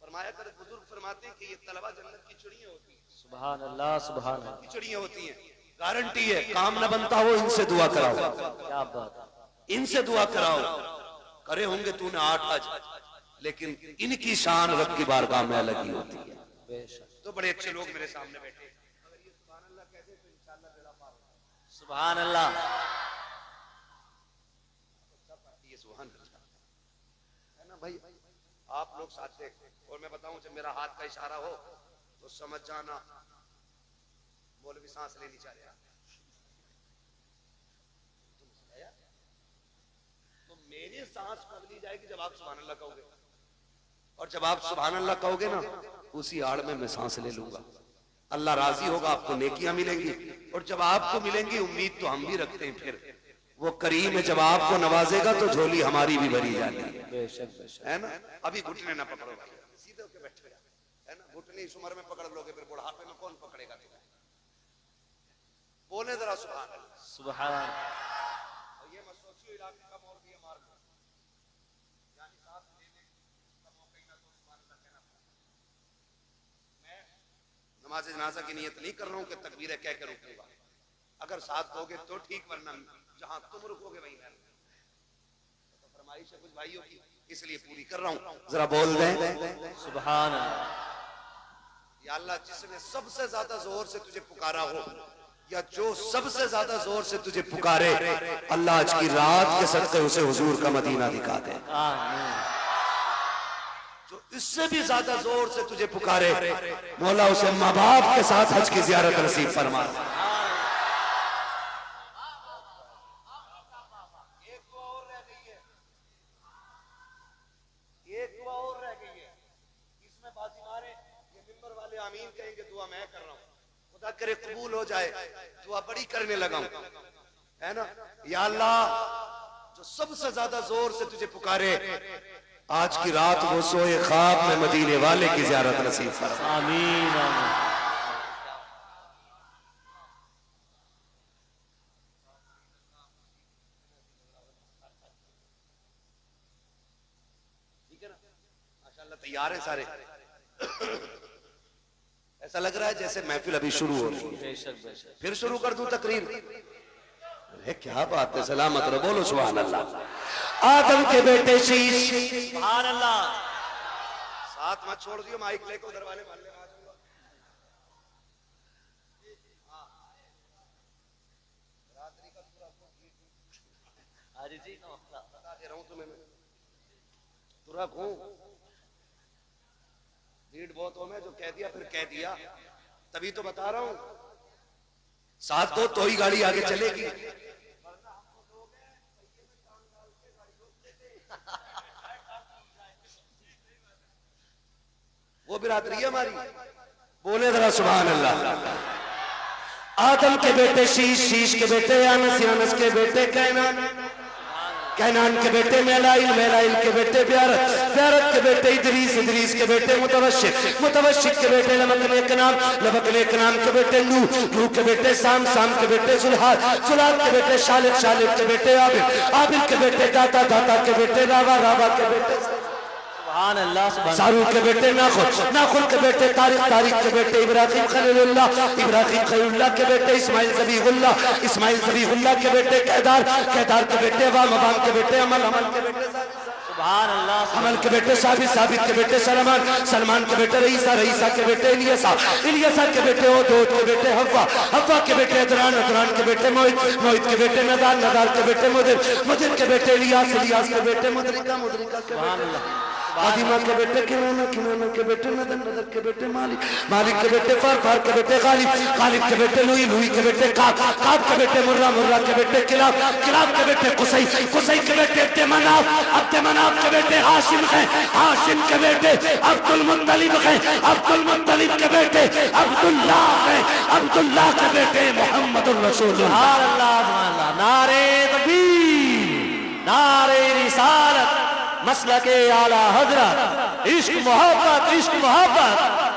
फरमाया कर बुजुर्ग फरमाते हैं कि ये तलबा जन्नत की चिड़ियां होती हैं। सुभान अल्लाह, सुभान अल्लाह। चिड़ियां होती हैं, गारंटी है, काम न बनता हो इनसे दुआ कराओ। क्या बात, इनसे दुआ कराओ। करे होंगे तूने 8 हज, लेकिन इनकी शान रब की बारगाह में अलग ही होती है। बेशक। तो बड़े अच्छे लोग मेरे सामने बैठे, अगर ये सुभान अल्लाह कहते तो इंशाअल्लाह बेड़ा पार होगा। सुभान अल्लाह। ये सुभान अल्लाह है ना भाई, आप लोग साथ देख। और मैं बताऊं, जब मेरा हाथ का इशारा हो तो समझ जाना मौलवी सांस लेनी चाह रहा। तो मेरी सांस कब ली जाएगी? जब आप सुभान अल्लाह कहोगे। और जब आप सुभान अल्लाह कहोगे ना, उसी आड़ में मैं सांस ले लूंगा। अल्लाह राजी होगा, आपको नेकियां मिलेंगी। और जब आपको मिलेंगी, उम्मीद तो हम भी रखते हैं, फिर वो करीम है, जब आपको नवाजेगा तो झोली हमारी भी भरी जाती है। बेशक बेशक। है ना? अभी घुटने ना पकड़ो भाई, सीधे होके बैठो है ना। घुटने इस उम्र में पकड़ लोगे, फिर बुढ़ापे में कौन पकड़ेगा तुम्हें? बोले जरा सुभान अल्लाह। सुभान। और ये मत सोचियो इलाके का मौलवी मार दो, यानी सांस लेने का मौका ही ना दो, सुभान अल्लाह कहना पड़ा। मैं नमाज जनाजा की नियत नहीं कर रहा हूं कि तकबीरें कह के रुकूंगा। अगर साथ दोगे तो ठीक, वरना जहां तुम रुकोगे वहीं मैं। तो फरमाइश है कुछ भाइयों की, इसलिए पूरी कर रहा हूं, जरा बोल दें सुभान अल्लाह। या अल्लाह, जिसने सबसे ज्यादा जोर से तुझे पुकारा हो या जो सबसे ज्यादा जोर से तुझे पुकारे, अल्लाह आज की रात के सदक़े उसे हुजूर का मदीना दिखा दे। जो इससे भी ज्यादा जोर से तुझे पुकारे, मौला उसे माँ बाप के साथ हज की जियारत नसीब फरमा। एक दुआ और रह गई है, इसमें बाजी मारे ये मिंबर वाले आमीन कहेंगे, दुआ मैं कर रहा हूं, खुदा करे कबूल हो जाए, दुआ बड़ी करने लगा हूं, है ना। या अल्लाह, जो सबसे ज्यादा जोर से तुझे पुकारे, आज की रात वो सोए ख्वाब में मदीने वाले की ज़ियारत नसीब फरमा। आमीन आमीन। ठीक है ना, माशाल्लाह तैयार है सारे। ऐसा लग रहा है जैसे महफिल अभी शुरू हो रही है। बेशक बेशक। फिर शुरू कर दूं तकरीर? अरे क्या बात है, सलामत रहो, बोलो सुभान अल्लाह। आदम के बेटे शीश, सुभान अल्लाह। साथ मत छोड़ दियो, माइक लेके उधर वाले मान ले। हाजी जी बता दे रहा हूं तुम्हें, तुरा घूम भीड़ बहुत हो, मैं जो कह दिया फिर कह दिया, तभी तो बता रहा हूं। साथ दो तो ही गाड़ी आगे चलेगी। वो बिरादरी है हमारी, बोले जरा सुभान अल्लाह। आदम के बेटे शीश, शीश के बेटे यानस, यानस के बेटे कैनान, कैनान के बेटे मेलाइल, मेलाइल के बेटे ब्यारत, ब्यारत के बेटे इदरीस, इदरीस के बेटे मुतवशिक, मुतवशिक के बेटे लबक ने कनाम, लबक ने कनाम के बेटे नूह, नूह के बेटे साम, साम के बेटे जुल्हाद, जुल्हाद के बेटे शालिक, शालिक के बेटे आबिल, आबिल के बेटे दाता, दाता के बेटे रावा, रावा के बेटे सुभान अल्लाह। सारू के बेटे नाखुन, नाखुन के बेटे तारिक, तारिक के बेटे इब्राहिम खलीलुल्लाह, इब्राहिम खलीलुल्लाह के बेटे इस्माइल ज़बीहुल्लाह, इस्माइल ज़बीहुल्लाह के बेटे केदार, केदार के बेटे अवाम, अवाम के बेटे अमल, अमल के बेटे सुभान अल्लाह। अमल के बेटे साबित, साबित के बेटे सलमान, सलमान के बेटे रईसा, रईसा के बेटे इलियसा, इलियसा के बेटे ओदोद के बेटे हव्वा, हव्वा के बेटे अदरान, अदरान के बेटे मोहित, मोहित के बेटे नदार, नदार के बेटे मुदिर, मुदिर के बेटे इलियास, इलियास के बेटे मुदरिका, मुदरिका के बेटे आदिमा के बेटे किनाना, किनाना के बेटे नदर, नदर के बेटे मालिक, मालिक के बेटे फार, फार के बेटे गालिब, गालिब के बेटे लुई, लुई के बेटे काब, काब के बेटे मुर्रा, मुर्रा के बेटे किलाब, किलाब के बेटे कुसई, कुसई के बेटे अब्दे मनाफ, अब्दे मनाफ के बेटे हाशिम हैं, हाशिम के बेटे अब्दुल मुत्तलिब हैं, अब्दुल मुत्तलिब के बेटे अब्दुल्लाह हैं, अब्दुल्लाह के बेटे मोहम्मदुर रसूलुल्लाह। सुभान अल्लाह सुभान अल्लाह। नारे तकबीर, नारे रिसालत, मसलके आला हजरत, इश्क मोहब्बत, इश्क मोहब्बत।